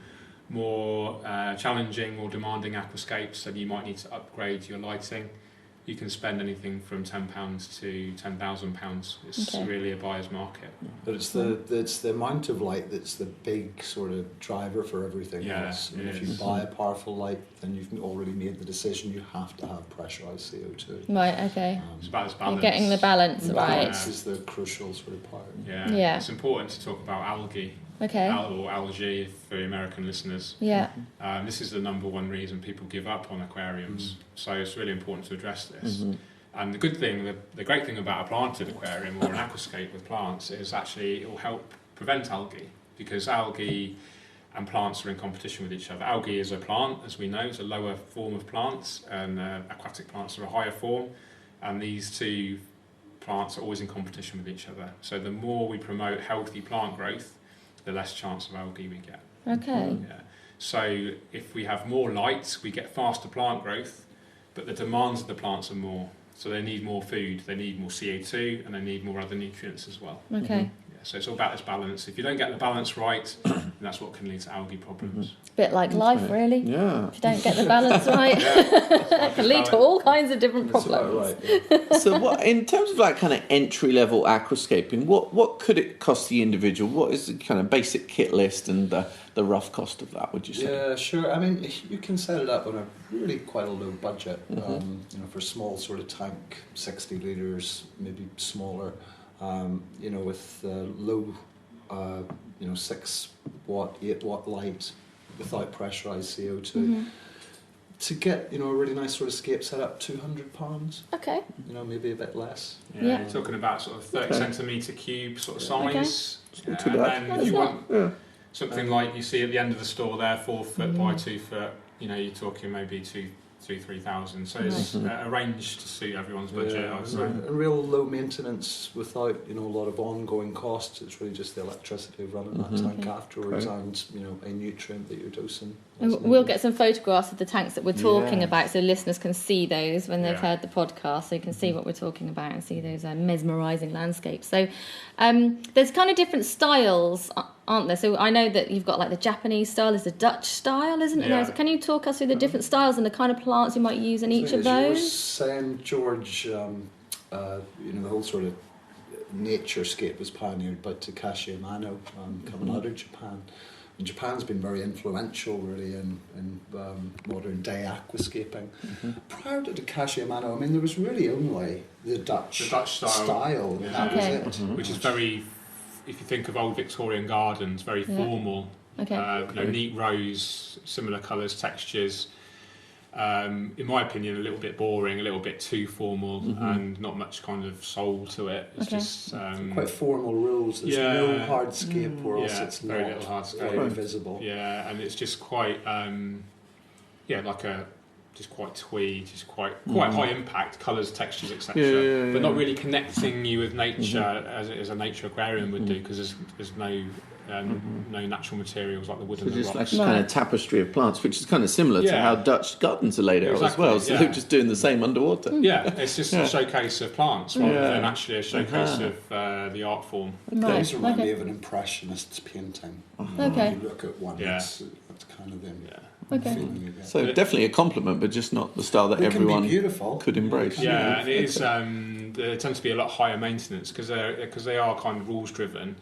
more challenging or demanding aquascapes, then you might need to upgrade your lighting. You can spend anything from £10 to £10,000. It's really a buyer's market. But it's the amount of light that's the big sort of driver for everything else. And if you buy a powerful light, then you've already made the decision you have to have pressurised CO2. Right. Okay. It's about this balance. You're getting the balance right. Balance is the crucial sort of part. Yeah. It's important to talk about algae. Okay. Or algae for American listeners. Yeah. This is the number one reason people give up on aquariums. So it's really important to address this. And the great thing about a planted aquarium or an aquascape with plants is actually it will help prevent algae, because algae and plants are in competition with each other. Algae is a plant, as we know, it's a lower form of plants, and aquatic plants are a higher form, and these two plants are always in competition with each other. So the more we promote healthy plant growth, the less chance of algae we get. Okay. Yeah. So if we have more light, we get faster plant growth, but the demands of the plants are more. So they need more food, they need more CO2, and they need more other nutrients as well. Okay. So it's all about this balance. If you don't get the balance right, then that's what can lead to algae problems. A bit like life, really. Yeah. If you don't get the balance right, it can lead to all kinds of different problems. So what, in terms of like kind of entry-level aquascaping, what could it cost the individual? What is the kind of basic kit list and the rough cost of that, would you say? Yeah, sure. I mean, you can set it up on a really quite a low budget. For small sort of tank, 60 litres, maybe smaller. With low, 6 watt, 8 watt light without pressurised CO2. To get, a really nice sort of scape set up, £200. Okay. Maybe a bit less. Yeah. You're talking about sort of 30 centimetre cube sort of size. Not too bad. And then if you want something like you see at the end of the store there, 4 foot by 2 foot, you're talking maybe 3,000. So it's a range to suit everyone's budget, I would say. And real low maintenance without, a lot of ongoing costs. It's really just the electricity of running that tank afterwards and, a nutrient that you're dosing. We'll get some photographs of the tanks that we're talking about so listeners can see those when they've heard the podcast, so you can see what we're talking about and see those mesmerising landscapes. So there's kind of different styles, aren't there? So I know that you've got like the Japanese style, there's the Dutch style, isn't it? Yeah. Can you talk us through the different styles and the kind of plants you might use in each of As you were those? saying, George, the whole sort of nature scape was pioneered by Takashi Amano, coming out of Japan. And Japan's been very influential, really, in modern day aquascaping. Prior to Takashi Amano, I mean, there was really only the Dutch style. I mean, that was it. Which is very, if you think of old Victorian gardens, very formal. Neat rows, similar colours, textures. In my opinion, a little bit boring, a little bit too formal, and not much kind of soul to it. It's just quite formal rules. There's no hardscape, or else it's very not little hardscape, very visible. Yeah, and it's just quite, just quite twee, just quite high impact, colours, textures, etc. But not really connecting you with nature as a nature aquarium would do, because there's no natural materials like the wood and the just rocks. like a kind of tapestry of plants, which is kind of similar to how Dutch gardens are laid out as well. So they're just doing the same underwater. Yeah, it's just a showcase of plants rather than actually a showcase of the art form. Those remind me of an impressionist's painting. When you look at one, that's kind of them. Feeling you get. So definitely a compliment, but just not the style that everyone could embrace. Yeah, and it is. They tend to be a lot higher maintenance because they are kind of rules driven.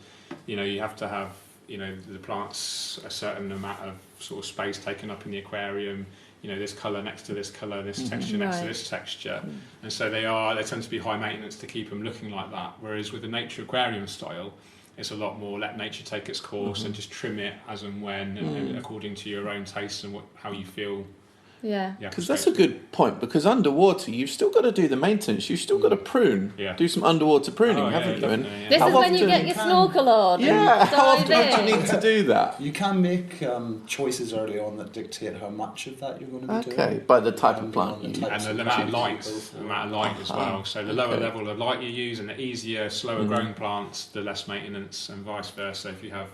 You have to have the plants a certain amount of sort of space taken up in the aquarium. This colour next to this colour, this texture next to this texture, and so they tend to be high maintenance to keep them looking like that. Whereas with the nature aquarium style, it's a lot more let nature take its course and just trim it as and when, and according to your own taste and how you feel. Yeah. Because that's a good point, because underwater you've still got to do the maintenance, you've still got to prune, do some underwater pruning, haven't you? And this is when you get your snorkel on. How often would you need to do that? You can make choices early on that dictate how much of that you're going to be doing. Okay, by the type of plant you use. And the amount of light, as well. So the lower level of light you use, and the easier, slower growing plants, the less maintenance, and vice versa. If you have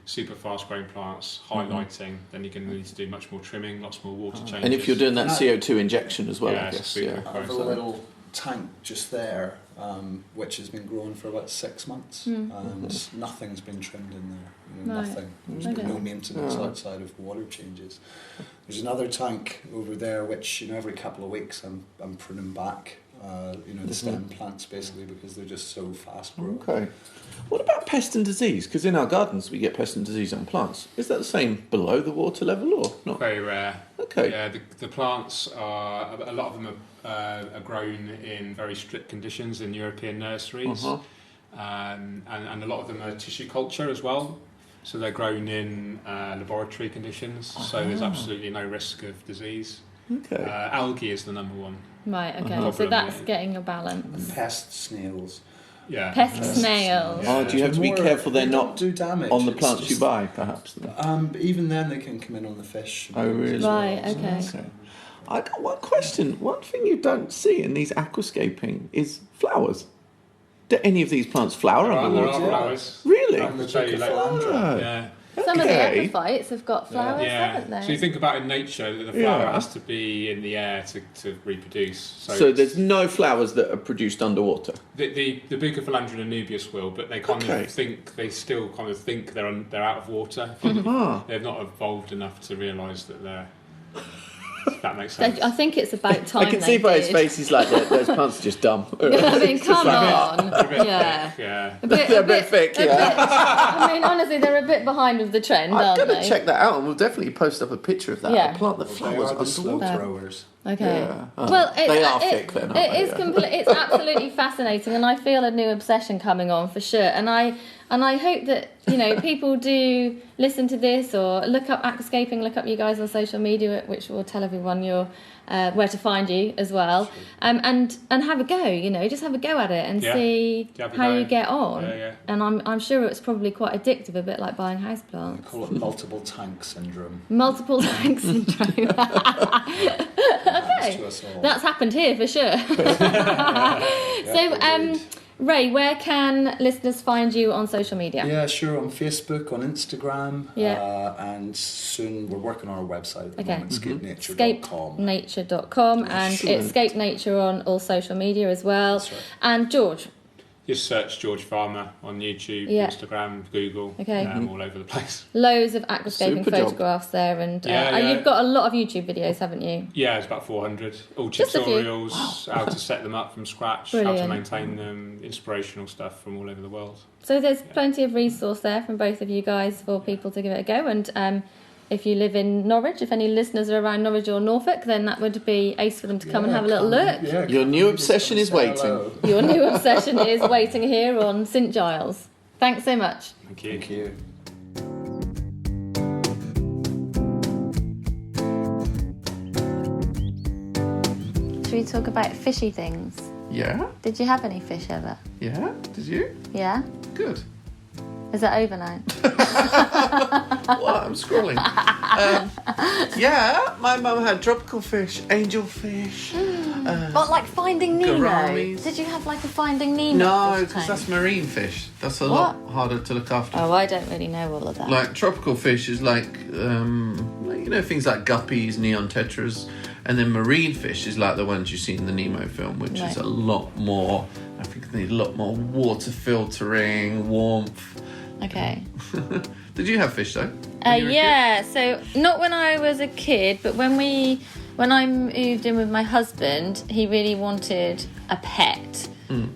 super fast growing plants, high lighting, then you're going to need to do much more trimming, lots more water changes. And if you're doing that CO2 injection as well, I guess. I have a little tank just there, which has been growing for about 6 months, and nothing's been trimmed in there. Nothing. There's been no maintenance outside of water changes. There's another tank over there, which every couple of weeks I'm pruning back. The stem plants basically, because they're just so fast growing. Okay. What about pest and disease? Because in our gardens we get pest and disease on plants. Is that the same below the water level or not? Very rare. Okay. Yeah, the plants are, a lot of them are grown in very strict conditions in European nurseries, and a lot of them are tissue culture as well. So they're grown in laboratory conditions, so there's absolutely no risk of disease. Okay. Algae is the number one. Right, okay. So that's getting a balance. And pest snails. Yeah. Pest snails. Yeah. Do you have to be careful they're not do damage on the plants you buy, perhaps? But even then they can come in on the fish. Oh, really? Right, okay. I got one question. One thing you don't see in these aquascaping is flowers. Do any of these plants flower underwater? There are flowers. Really? I'll show you later. Yeah. Some of the epiphytes have got flowers, haven't they? So you think about in nature, the flower has to be in the air to reproduce. So there's no flowers that are produced underwater? The Bucophilandra anubius will, but they still think they're out of water. They've not evolved enough to realise that they're... If that makes sense. I think it's about time. I can see by his face he's like, those plants are just dumb. I mean, come on. Yeah. They're a bit thick, I mean, honestly, they're a bit behind with the trend, aren't they? I'm going to check that out, and we'll definitely post up a picture of that. Yeah. A plant that flowers are the slow throwers. Okay. Yeah. Well, they are thick then, aren't they? It's absolutely fascinating, and I feel a new obsession coming on for sure. And I hope that people do listen to this or look up aquascaping, look up you guys on social media, which will tell everyone where to find you as well, and have a go. Just have a go at it and see how you get on. Yeah. And I'm sure it's probably quite addictive, a bit like buying houseplants. We call it multiple tank syndrome. Multiple tank syndrome. Okay, that's happened here for sure. So, Ray, where can listeners find you on social media? Yeah, sure, on Facebook, on Instagram, and soon we're working on our website at the moment, scapenature.com. Scapenature.com, and it's Scaped Nature on all social media as well. That's right. And George? Just search George Farmer on YouTube, Yeah. Instagram, Google, Okay. all over the place. Loads of aquascaping Super job. photographs there, and Yeah. you've got a lot of YouTube videos, haven't you? Yeah, it's about 400. All Just a few. tutorials, how to set them up from scratch, how Brilliant. to maintain them, inspirational stuff from all over the world. So there's plenty of resource there from both of you guys for people to give it a go. And if you live in Norwich, if any listeners are around Norwich or Norfolk, then that would be ace for them to come and have a little look. Yeah, Your new obsession is say waiting. hello. Your new obsession is waiting here on St Giles. Thanks so much. Thank you. Thank you. Should we talk about fishy things? Yeah? Did you have any fish ever? Yeah? Did you? Yeah? Good. Is that over now? Well, I'm scrolling. Yeah, my mum had tropical fish, angelfish. But like Finding Nemo. Gouramis. Did you have like a Finding Nemo? No, fish because tank? that's marine fish. That's a What? lot harder to look after. Oh, I don't really know all of that. Like tropical fish is like things like guppies, neon tetras, and then marine fish is like the ones you see in the Nemo film, which Right. is a lot more. I think they need a lot more water filtering, warmth. Okay. Did you have fish though? when you were a Yeah, so not when I was a kid, but when I moved in with my husband, he really wanted a pet.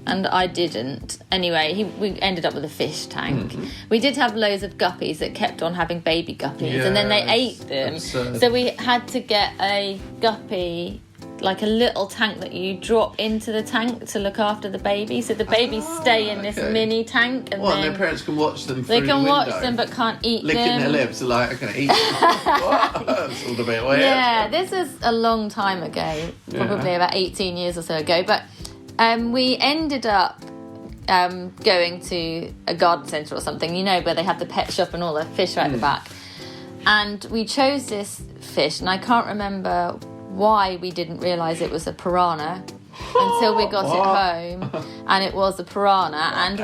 And I didn't. Anyway, we ended up with a fish tank. We did have loads of guppies that kept on having baby guppies, and then they Yeah, ate them. absurd. So we had to get a guppy, like a little tank that you drop into the tank to look after the baby. So the babiels stay in this okay. mini tank, and What, and then their parents can watch them they through can the watch window, them but can't eat licking them. their lips, like, I'm going to eat them. What? That's all a bit weird. Yeah, this was a long time ago, probably about 18 years or so ago. But we ended up going to a garden centre or something, where they have the pet shop and all the fish right at the back. And we chose this fish, and I can't remember why we didn't realise it was a piranha until we got it home, and it was a piranha, and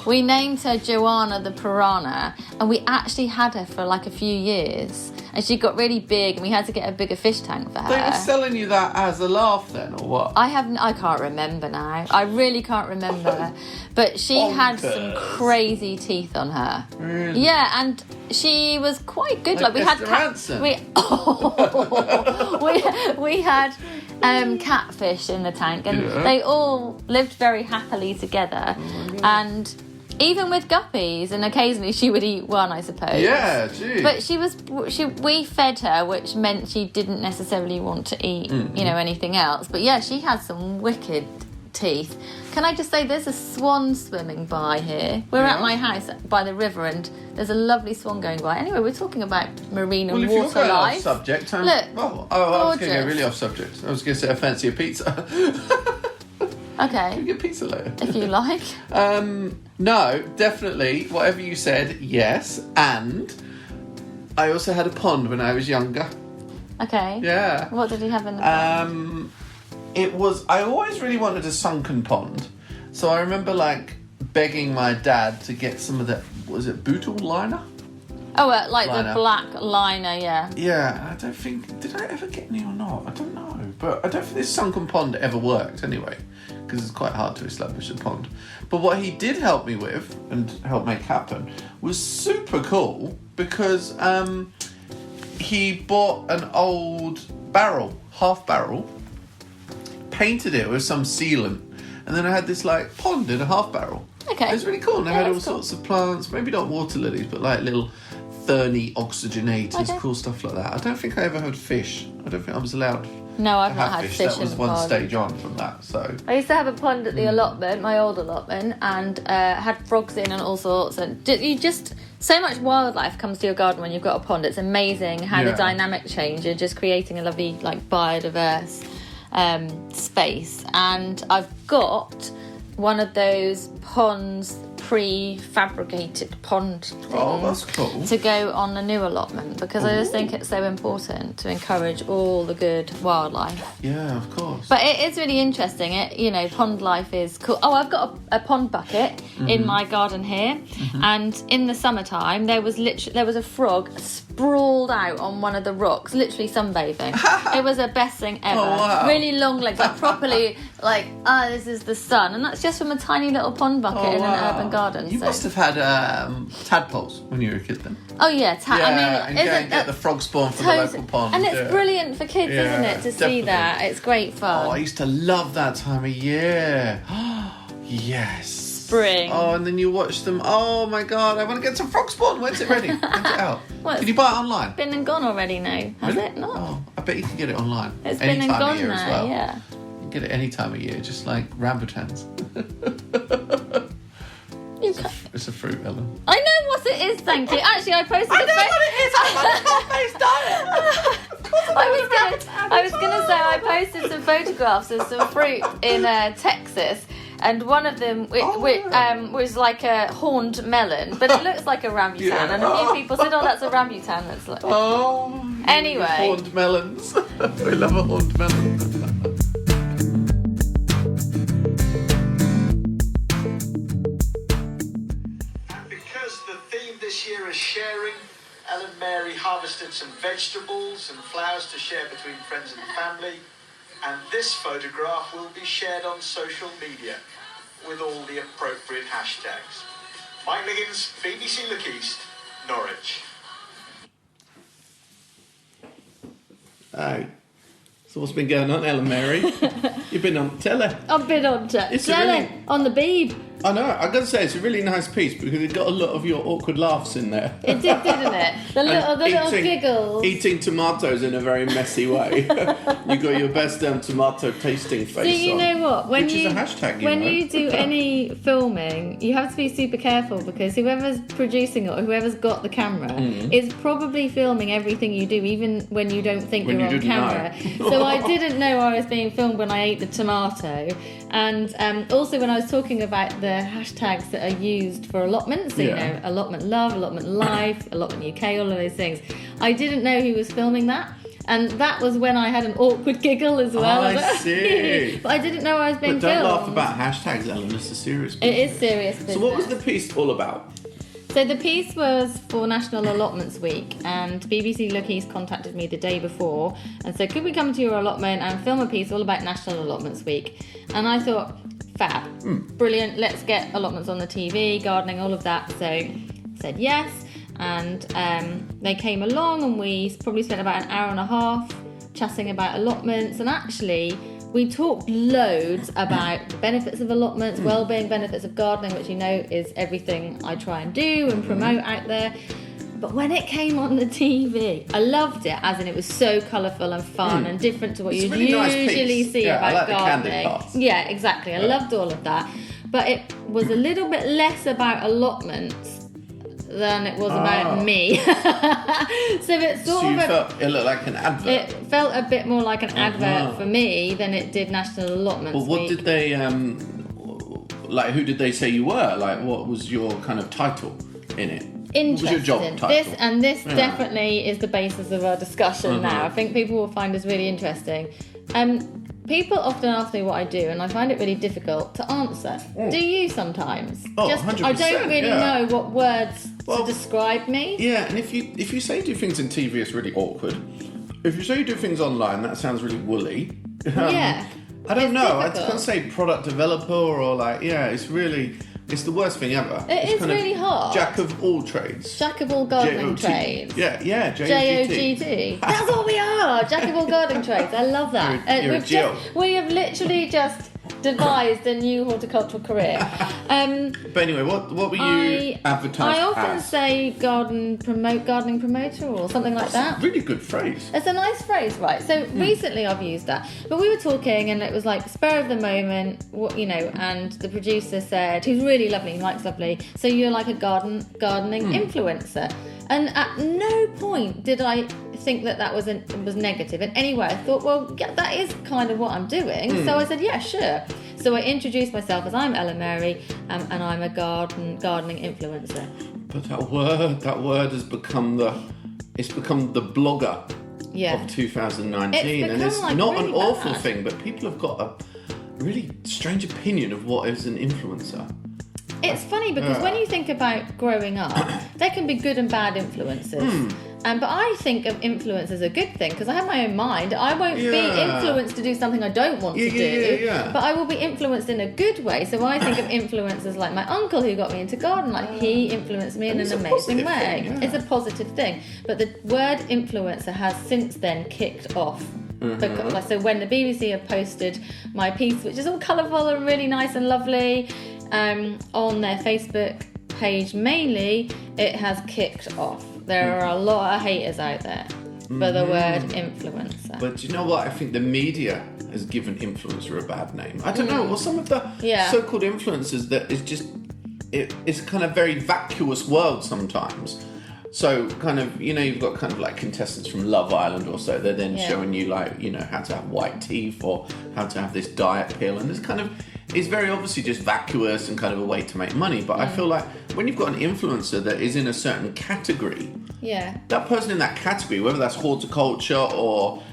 we named her Joanna the piranha, and we actually had her for like a few years, and she got really big, and we had to get a bigger fish tank for her. They were selling you that as a laugh then, or what? I can't remember now. I really can't remember. But she had some crazy teeth on her. Really? Yeah, and she was quite good. Like we had Mr. Ransom. we had catfish in the tank, and they all lived very happily together. And even with guppies, and occasionally she would eat one, I suppose. Yeah, gee. But we fed her, which meant she didn't necessarily want to eat, anything else. But yeah, she had some wicked teeth. Can I just say, there's a swan swimming by here. We're at my house by the river, and there's a lovely swan going by. Anyway, we're talking about marine and Well, if you're water going life. off subject, Look, I was going to go gorgeous. really off subject. I was going to say I fancy a pizza. Okay, Can we get pizza later? if you like. No, definitely. Whatever you said, yes. And I also had a pond when I was younger. Okay. Yeah. What did you have in the pond? I always really wanted a sunken pond. So I remember begging my dad to get some of that, was it bootle liner? Oh, like liner. the black liner, yeah. Yeah, I don't think, did I ever get any or not? I don't know. But I don't think this sunken pond ever worked anyway, because it's quite hard to establish a pond. But what he did help me with, and help make happen, was super cool, because he bought an old barrel, half barrel, painted it with some sealant, and then I had this pond in a half barrel. Okay. It was really cool, and I Yeah, had all that's cool. sorts of plants, maybe not water lilies, but little ferny oxygenators, Okay. cool stuff like that. I don't think I ever had fish. I don't think I was allowed No, to I've not have had fish. fish That was in the one pond. stage on from that, so... I used to have a pond at the allotment, my old allotment, and had frogs in and all sorts. And so much wildlife comes to your garden when you've got a pond. It's amazing how the Yeah. dynamic change. You're just creating a lovely, biodiverse space. And I've got one of those ponds, prefabricated pond things, Oh, that's cool. to go on the new allotment, because I just think it's so important to encourage all the good wildlife. Yeah, of course. But it is really interesting. Pond life is cool. Oh, I've got a pond bucket in my garden here, and in the summertime there was a frog sprawled out on one of the rocks, literally sunbathing. It was the best thing ever. Oh, wow. Really long legs, like properly, like, this is the sun. And that's just from a tiny little pond bucket in an urban garden. You must have had tadpoles when you were a kid then. Oh yeah, and go and get the frog spawn from the local pond. And it's brilliant for kids, isn't it, to see that? It's great fun. Oh, I used to love that time of year. Yes. Spring. Oh, and then you watch them. Oh my God, I want to get some frog spawn. When's it ready? When's it out? Can you buy it online? Been and gone already now. Has it not? Oh, I bet you can get it online. It's any been and time gone of year now, as well. yeah. You can get it any time of year, just like rambutans. It's a fruit, Ellen. I know what it is, thank you. Actually, I posted I know what it is. I'm on a plant-based diet. I was gonna say I posted some photographs of some fruit in Texas, and one of them was like a horned melon, but it looks like a rambutan. Yeah. And a few people said, "Oh, that's a rambutan." That's like. Oh. Anyway. Horned melons. We love a horned melon. This year is sharing. Ellen Mary harvested some vegetables and flowers to share between friends and family, and this photograph will be shared on social media with all the appropriate hashtags. Mike Liggins, BBC Look East, Norwich. Oh. So what's been going on, Ellen Mary? You've been on telly. I've been on telly really... on the Beeb. I know, I've got to say, it's a really nice piece because it got a lot of your awkward laughs in there. It did, didn't it? The little giggles. Eating tomatoes in a very messy way. You got your best tomato tasting face on. Do you know what? Which is a hashtag, when you do any filming, you have to be super careful because whoever's producing it or whoever's got the camera is probably filming everything you do, even when you don't think you're on camera. So I didn't know I was being filmed when I ate the tomato. And also when I was talking about the hashtags that are used for allotments, so, you know, allotment love, allotment life, allotment UK, all of those things. I didn't know who was filming that. And that was when I had an awkward giggle as well. I see. But I didn't know I was being filmed. But don't laugh about hashtags, Ellen. It's a serious business. It is serious business. So what was the piece all about? So the piece was for National Allotments Week, and BBC Look East contacted me the day before and said, could we come to your allotment and film a piece all about National Allotments Week? And I thought, fab, brilliant, let's get allotments on the TV, gardening, all of that. So I said yes, and they came along and we probably spent about an hour and a half chatting about allotments, and actually we talked loads about the benefits of allotments, well-being, benefits of gardening, which you know is everything I try and do and promote out there. But when it came on the TV, I loved it, as in it was so colourful and fun and different to what you really usually see about I like gardening. The candid parts. Yeah, exactly. I loved all of that. But it was a little bit less about allotments than it was about me. So it it looked like an advert. It felt a bit more like an advert for me than it did National Allotments But what Week. did they like? Who did they say you were? Like, what was your kind of title in it? Interesting. What was your job title? This definitely is the basis of our discussion now. I think people will find this really interesting. People often ask me what I do, and I find it really difficult to answer. Do you sometimes? Oh, 100%, I don't really know what words to describe me. Yeah, and if you say you do things in TV, it's really awkward. If you say you do things online, that sounds really woolly. Yeah. I don't know. Difficult. I can't say product developer or like, it's the worst thing ever. It's kind really hard. Jack of all trades. Jack of all gardening J-O-T. trades. Yeah, J-O-G-T. That's what we are. Jack of all gardening trades. I love that. We have literally just devised a new horticultural career. But anyway, what were you advertised I often as? say gardening promoter or something like that. Really good phrase. It's a nice phrase, right? So recently I've used that. But we were talking and it was like spur of the moment, and the producer said, who's really lovely, Mike's lovely, so you're like a gardening influencer. And at no point did I think that was negative in any way. I thought, well, yeah, that is kind of what I'm doing. So I said, yeah, sure. So I introduced myself as I'm Ellen Mary, and I'm a gardening influencer. But that word has become the blogger of 2019, and it's like not really an awful bad. thing, but people have got a really strange opinion of what is an influencer. It's funny because when you think about growing up, there can be good and bad influences. But I think of influence as a good thing because I have my own mind. I won't be influenced to do something I don't want to do, but I will be influenced in a good way. So I think of influence as like my uncle who got me into garden. Like he influenced me in an amazing way. It's a positive thing. But the word influencer has since then kicked off. Because, so when the BBC have posted my piece, which is all colourful and really nice and lovely, on their Facebook page mainly, it has kicked off. There are a lot of haters out there for the word influencer. But do you know what? I think the media has given influencer a bad name. I don't know. Well, some of the so-called influencers that is just it's kind of very vacuous world sometimes. So kind of, you've got kind of like contestants from Love Island or so. They're then showing you like, how to have white teeth or how to have this diet pill. And it's very obviously just vacuous and kind of a way to make money. But I feel like when you've got an influencer that is in a certain category, that person in that category, whether that's horticulture or,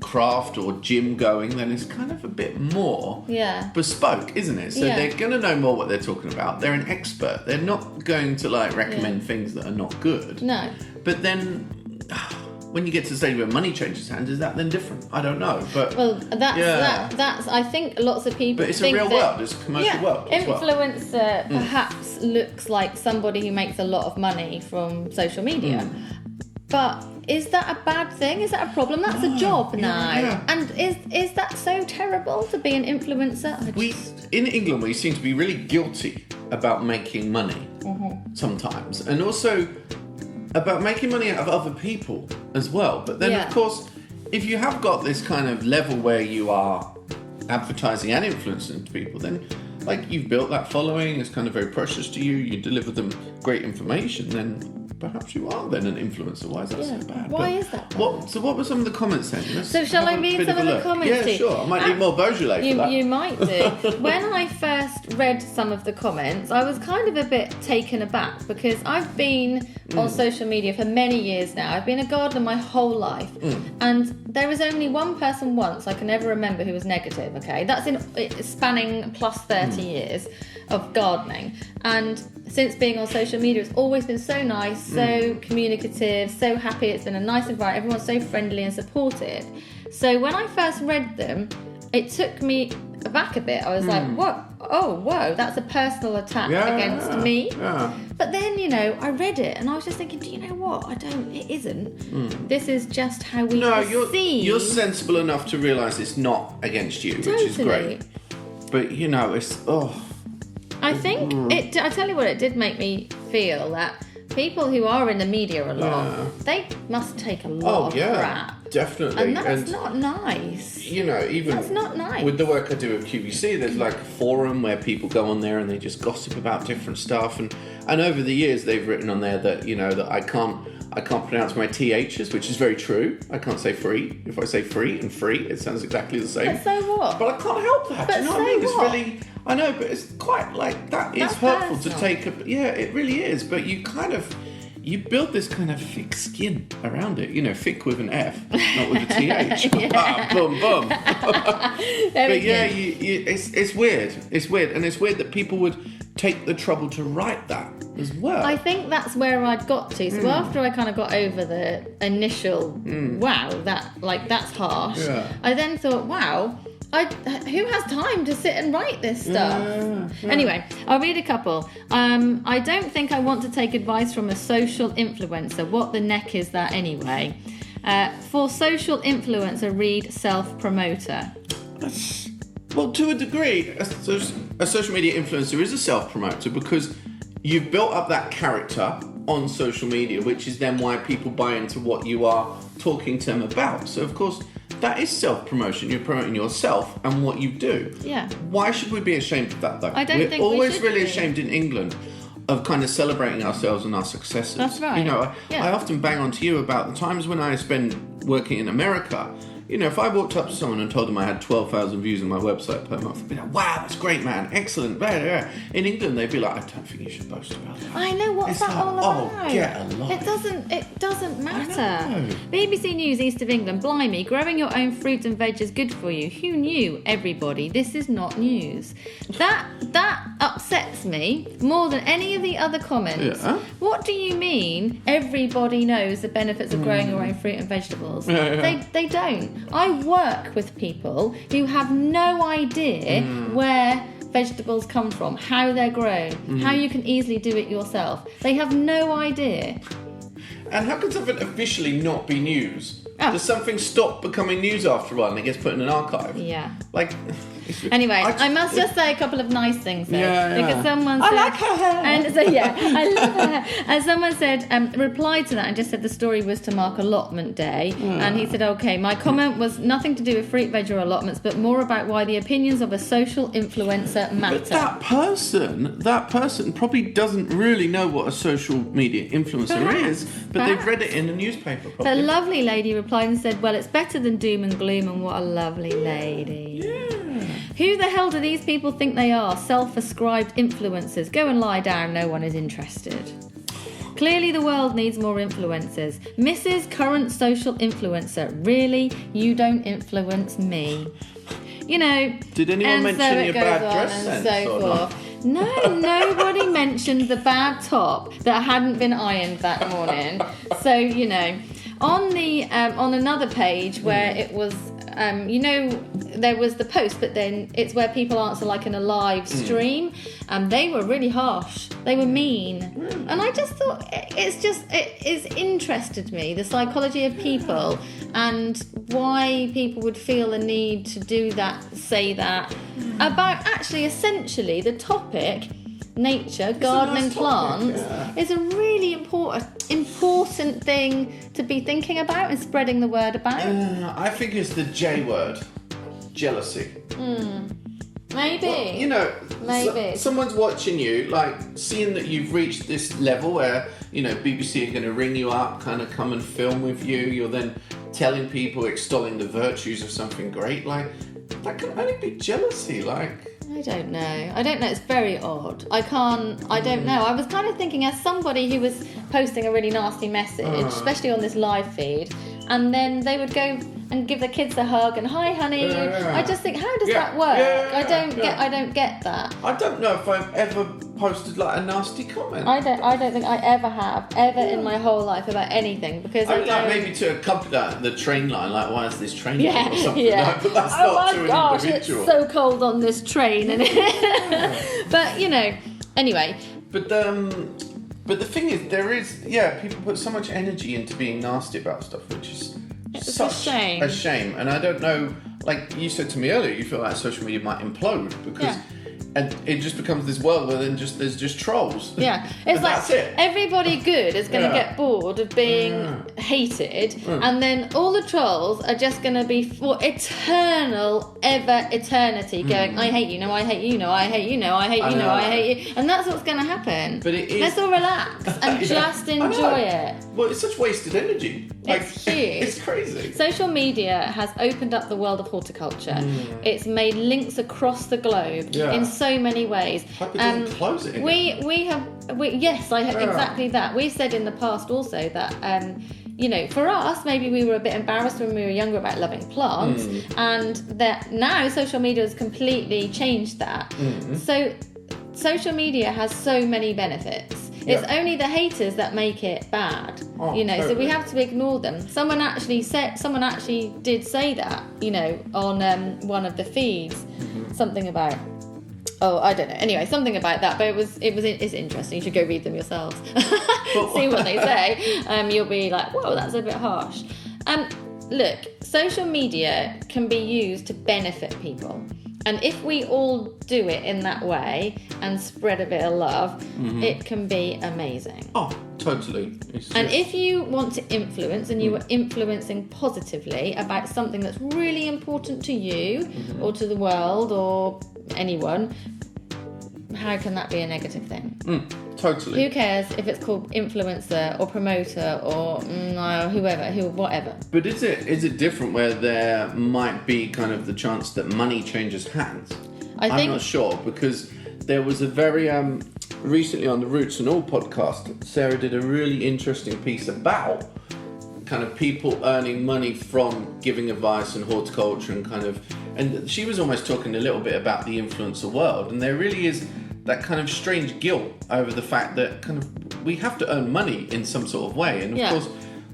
craft or gym going, then it's kind of a bit more bespoke, isn't it? So they're going to know more what they're talking about. They're an expert. They're not going to like recommend things that are not good. No. But then when you get to the stage where money changes hands, is that then different? I don't know. But that's I think lots of people. But it's a real world. It's a commercial world. Influencer perhaps looks like somebody who makes a lot of money from social media. But is that a bad thing? Is that a problem? That's a job now. Yeah. And is that so terrible to be an influencer? In England, we seem to be really guilty about making money sometimes. And also about making money out of other people as well. But then, of course, if you have got this kind of level where you are advertising and influencing people, then like you've built that following, it's kind of very precious to you, you deliver them great information, then perhaps you are then an influencer. Why is that so bad? Why is that bad? What were some of the comments then? So shall I read some of the comments? Yeah, sure. I might need more Beaujolais for that. You might do. When I first read some of the comments, I was kind of a bit taken aback because I've been on social media for many years now. I've been a gardener my whole life. And there is only one person once I can ever remember who was negative, okay? That's spanning plus 30 years of gardening. And since being on social media, it's always been so nice, so communicative, so happy. It's been a nice environment. Everyone's so friendly and supportive. So when I first read them, it took me aback a bit. I was like, what? Oh, whoa, that's a personal attack against me. Yeah. But then, I read it and I was just thinking, do you know what? It isn't. This is just how we see. You're sensible enough to realise it's not against you, which is great. But, it's, I think I tell you what, it did make me feel that people who are in the media a lot, they must take a lot of crap. Definitely. And that's not nice. Even that's not nice. With the work I do with QVC, there's like a forum where people go on there and they just gossip about different stuff. And over the years, they've written on there that, that I can't pronounce my THs, which is very true. I can't say free. If I say free and free, it sounds exactly the same. But so what? But I can't help that. But do you know what I mean? It's really... I know, but it's quite like that. It's hurtful to take a... Yeah, it really is. But you kind of... You build this kind of thick skin around it. Thick with an F, not with a TH. Boom, boom. But it's weird. It's weird. And it's weird that people would take the trouble to write that as well. I think that's where I'd got to. So after I kind of got over the initial, wow, that's harsh, I then thought, wow, who has time to sit and write this stuff? Anyway, I'll read a couple. I don't think I want to take advice from a social influencer. What the neck is that anyway? For social influencer, read self-promoter. Well, to a degree, a social media influencer is a self-promoter because you've built up that character on social media, which is then why people buy into what you are talking to them about. So, of course, that is self-promotion. You're promoting yourself and what you do. Yeah. Why should we be ashamed of that, though? I don't think we should. We're always really ashamed in England of kind of celebrating ourselves and our successes. That's right. I often bang on to you about the times when I spend working in America. you know, if I walked up to someone and told them I had 12,000 views on my website per month, they'd be like, wow, that's great, man, excellent. Blah, blah, blah. In England, they'd be like, I don't think you should boast about that. I know, what's It's that like, all about? oh, get a life. It doesn't matter. know. BBC News East of England, blimey, growing your own fruit and veg is good for you. Who knew? Everybody. This is not news. That upsets me more than any of the other comments. Yeah. What do you mean everybody knows the benefits of growing your own fruit and vegetables? Yeah. They don't. I work with people who have no idea where vegetables come from, how they're grown, how you can easily do it yourself. They have no idea. And how can something officially not be news? Oh. Does something stop becoming news after a while and it gets put in an archive? Yeah. Like... Anyway, I must just say a couple of nice things though. Yeah. Because someone said... I like her hair. And so, yeah, I love her hair. And someone said, replied to that and just said the story was to mark allotment day. And he said, okay, my comment was nothing to do with fruit, veg or allotments, but more about why the opinions of a social influencer matter. But that person probably doesn't really know what a social media influencer is, but they've read it in the newspaper probably. The lovely lady replied and said, well, it's better than doom and gloom, and what a lovely lady. Yeah. Who the hell do these people think they are? Self-ascribed influencers. Go and lie down, no one is interested. Clearly the world needs more influencers. Mrs. Current Social Influencer, really? You don't influence me. You know... Did anyone mention your bad dress sense and so or forth. No, nobody mentioned the bad top that hadn't been ironed that morning. So, you know, on another page where it was... you know, there was the post, but then it's where people answer like in a live stream, and they were really harsh. They were mean, and I just thought it interested me, the psychology of people and why people would feel the need to do that, say that about actually essentially the topic. Nature, gardening, plants is a really important thing to be thinking about and spreading the word about. I think it's the J word, jealousy. Maybe. Well, you know, Maybe. Someone's watching you, like seeing that you've reached this level where, you know, BBC are going to ring you up, kind of come and film with you. You're then telling people, extolling the virtues of something great. Like, that can only be jealousy. Like, I don't know. It's very odd. I don't know. I was kind of thinking as somebody who was posting a really nasty message, especially on this live feed, and then they would go and give the kids a hug and hi honey. I just think, how does that work? I don't get that. I don't know if I've ever posted like a nasty comment. I don't think I ever have in my whole life about anything, because I mean, like maybe to accompany that, the train line, like why is this train here or something? Yeah. Like, but that's not to an individual. It's so cold on this train, but you know, anyway. But the thing is, people put so much energy into being nasty about stuff, which is such a shame. And I don't know, like you said to me earlier, you feel like social media might implode because. Yeah. And it just becomes this world where then there's just trolls. Yeah, it's like everybody good is going to get bored of being hated, and then all the trolls are just going to be for eternity going, I hate you, no, I hate you, no, I hate you, no, I hate you, no, I hate you, and that's what's going to happen. But it is. Let's all relax and just enjoy it. Well, it's such wasted energy. It's huge. It's crazy. Social media has opened up the world of horticulture. It's made links across the globe in so many ways. Hope it doesn't close it again. Exactly that. We've said in the past also that you know, for us, maybe we were a bit embarrassed when we were younger about loving plants, and that now social media has completely changed that. So social media has so many benefits. It's only the haters that make it bad, you know. Totally. So we have to ignore them. Someone actually did say that, you know, on one of the feeds, something about. Oh, I don't know. Anyway, something about that, but it's interesting. You should go read them yourselves. See what they say. You'll be like, whoa, that's a bit harsh. Look, social media can be used to benefit people. And if we all do it in that way and spread a bit of love, it can be amazing. Oh, totally. And if you want to influence, and you are influencing positively about something that's really important to you or to the world or anyone, how can that be a negative thing? Totally. Who cares if it's called influencer or promoter or whatever? But is it different where there might be kind of the chance that money changes hands? I'm not sure, because there was a very recently on the Roots and All podcast, Sarah did a really interesting piece about kind of people earning money from giving advice and horticulture and she was almost talking a little bit about the influencer world, and there really is that kind of strange guilt over the fact that kind of we have to earn money in some sort of way, and of course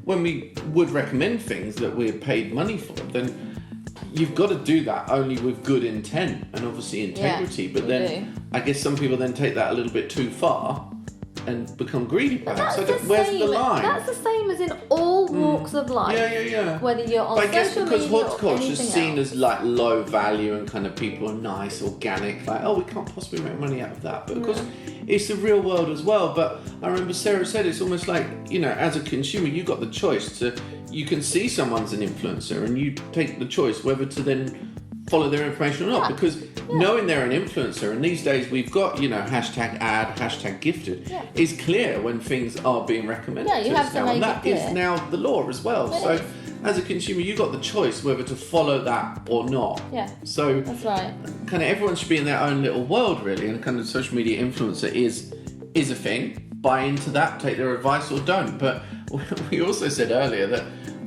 when we would recommend things that we're paid money for, then you've got to do that only with good intent and obviously integrity, but then I guess some people then take that a little bit too far and become greedy perhaps. So where's the line? That's the same as in all walks of life. Yeah. Whether you're on but I guess social because media horticulture or is anything seen else. as like low value and kind of people are nice, organic, like, oh, we can't possibly make money out of that. But of course, it's the real world as well. But I remember Sarah said it's almost like, you know, as a consumer, you've got the choice to, you can see someone's an influencer and you take the choice whether to then follow their information or not, because knowing they're an influencer, and these days we've got, you know, hashtag ad, hashtag gifted, is clear when things are being recommended you to have us to now, make and it that is clear. now the law as well. So as a consumer, you've got the choice whether to follow that or not. So That's right. kind of everyone should be in their own little world really, and kind of social media influencer is a thing. Buy into that, take their advice or don't. But we also said earlier that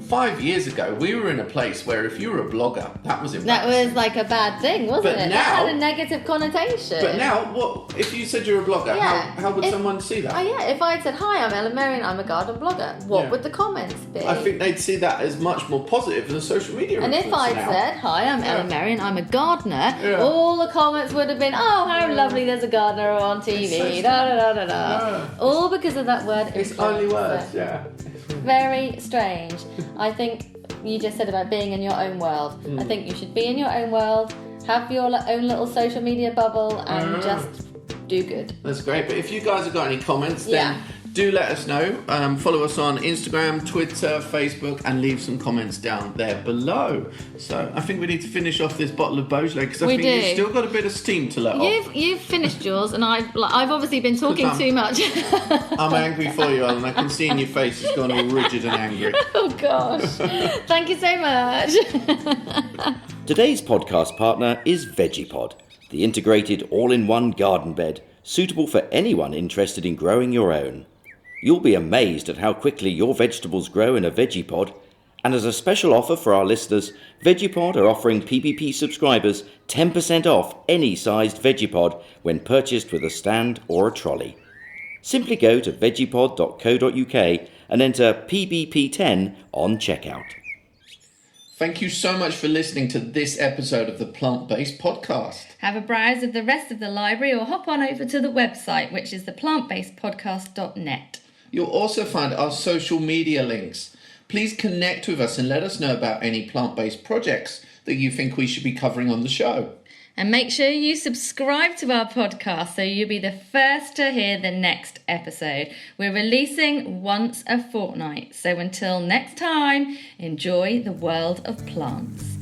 5 years ago, we were in a place where if you were a blogger, that was embarrassing. That was like a bad thing, wasn't But it? now- That had a negative connotation. But now, what if you said you're a blogger? How would someone see that? If I'd said, hi, I'm Ellen Mary and I'm a garden blogger, what would the comments be? I think they'd see that as much more positive than social media. And if influencer I'd now. said, hi, I'm Ellen Mary and I'm a gardener, all the comments would have been, oh, how lovely, there's a gardener on TV, all because of that word. It's influencer. only words, Very strange. I think you just said about being in your own world. I think you should be in your own world, have your own little social media bubble, and just do good. That's great. But if you guys have got any comments, then do let us know. Follow us on Instagram, Twitter, Facebook, and leave some comments down there below. So I think we need to finish off this bottle of Beaujolais, because I think you've still got a bit of steam to let off. You've finished yours, and I've obviously been talking too much. I'm angry for you, Ellen. I can see in your face it's gone all rigid and angry. Oh gosh. Thank you so much. Today's podcast partner is Vegepod, the integrated all-in-one garden bed suitable for anyone interested in growing your own. You'll be amazed at how quickly your vegetables grow in a Vegepod, and as a special offer for our listeners, Vegepod are offering PPP subscribers 10% off any sized Vegepod when purchased with a stand or a trolley. Simply go to vegepod.co.uk and enter PBP10 on checkout. Thank you so much for listening to this episode of the Plant-Based Podcast. Have a browse of the rest of the library or hop on over to the website, which is theplantbasedpodcast.net. You'll also find our social media links. Please connect with us and let us know about any plant-based projects that you think we should be covering on the show. And make sure you subscribe to our podcast so you'll be the first to hear the next episode. We're releasing once a fortnight. So until next time, enjoy the world of plants.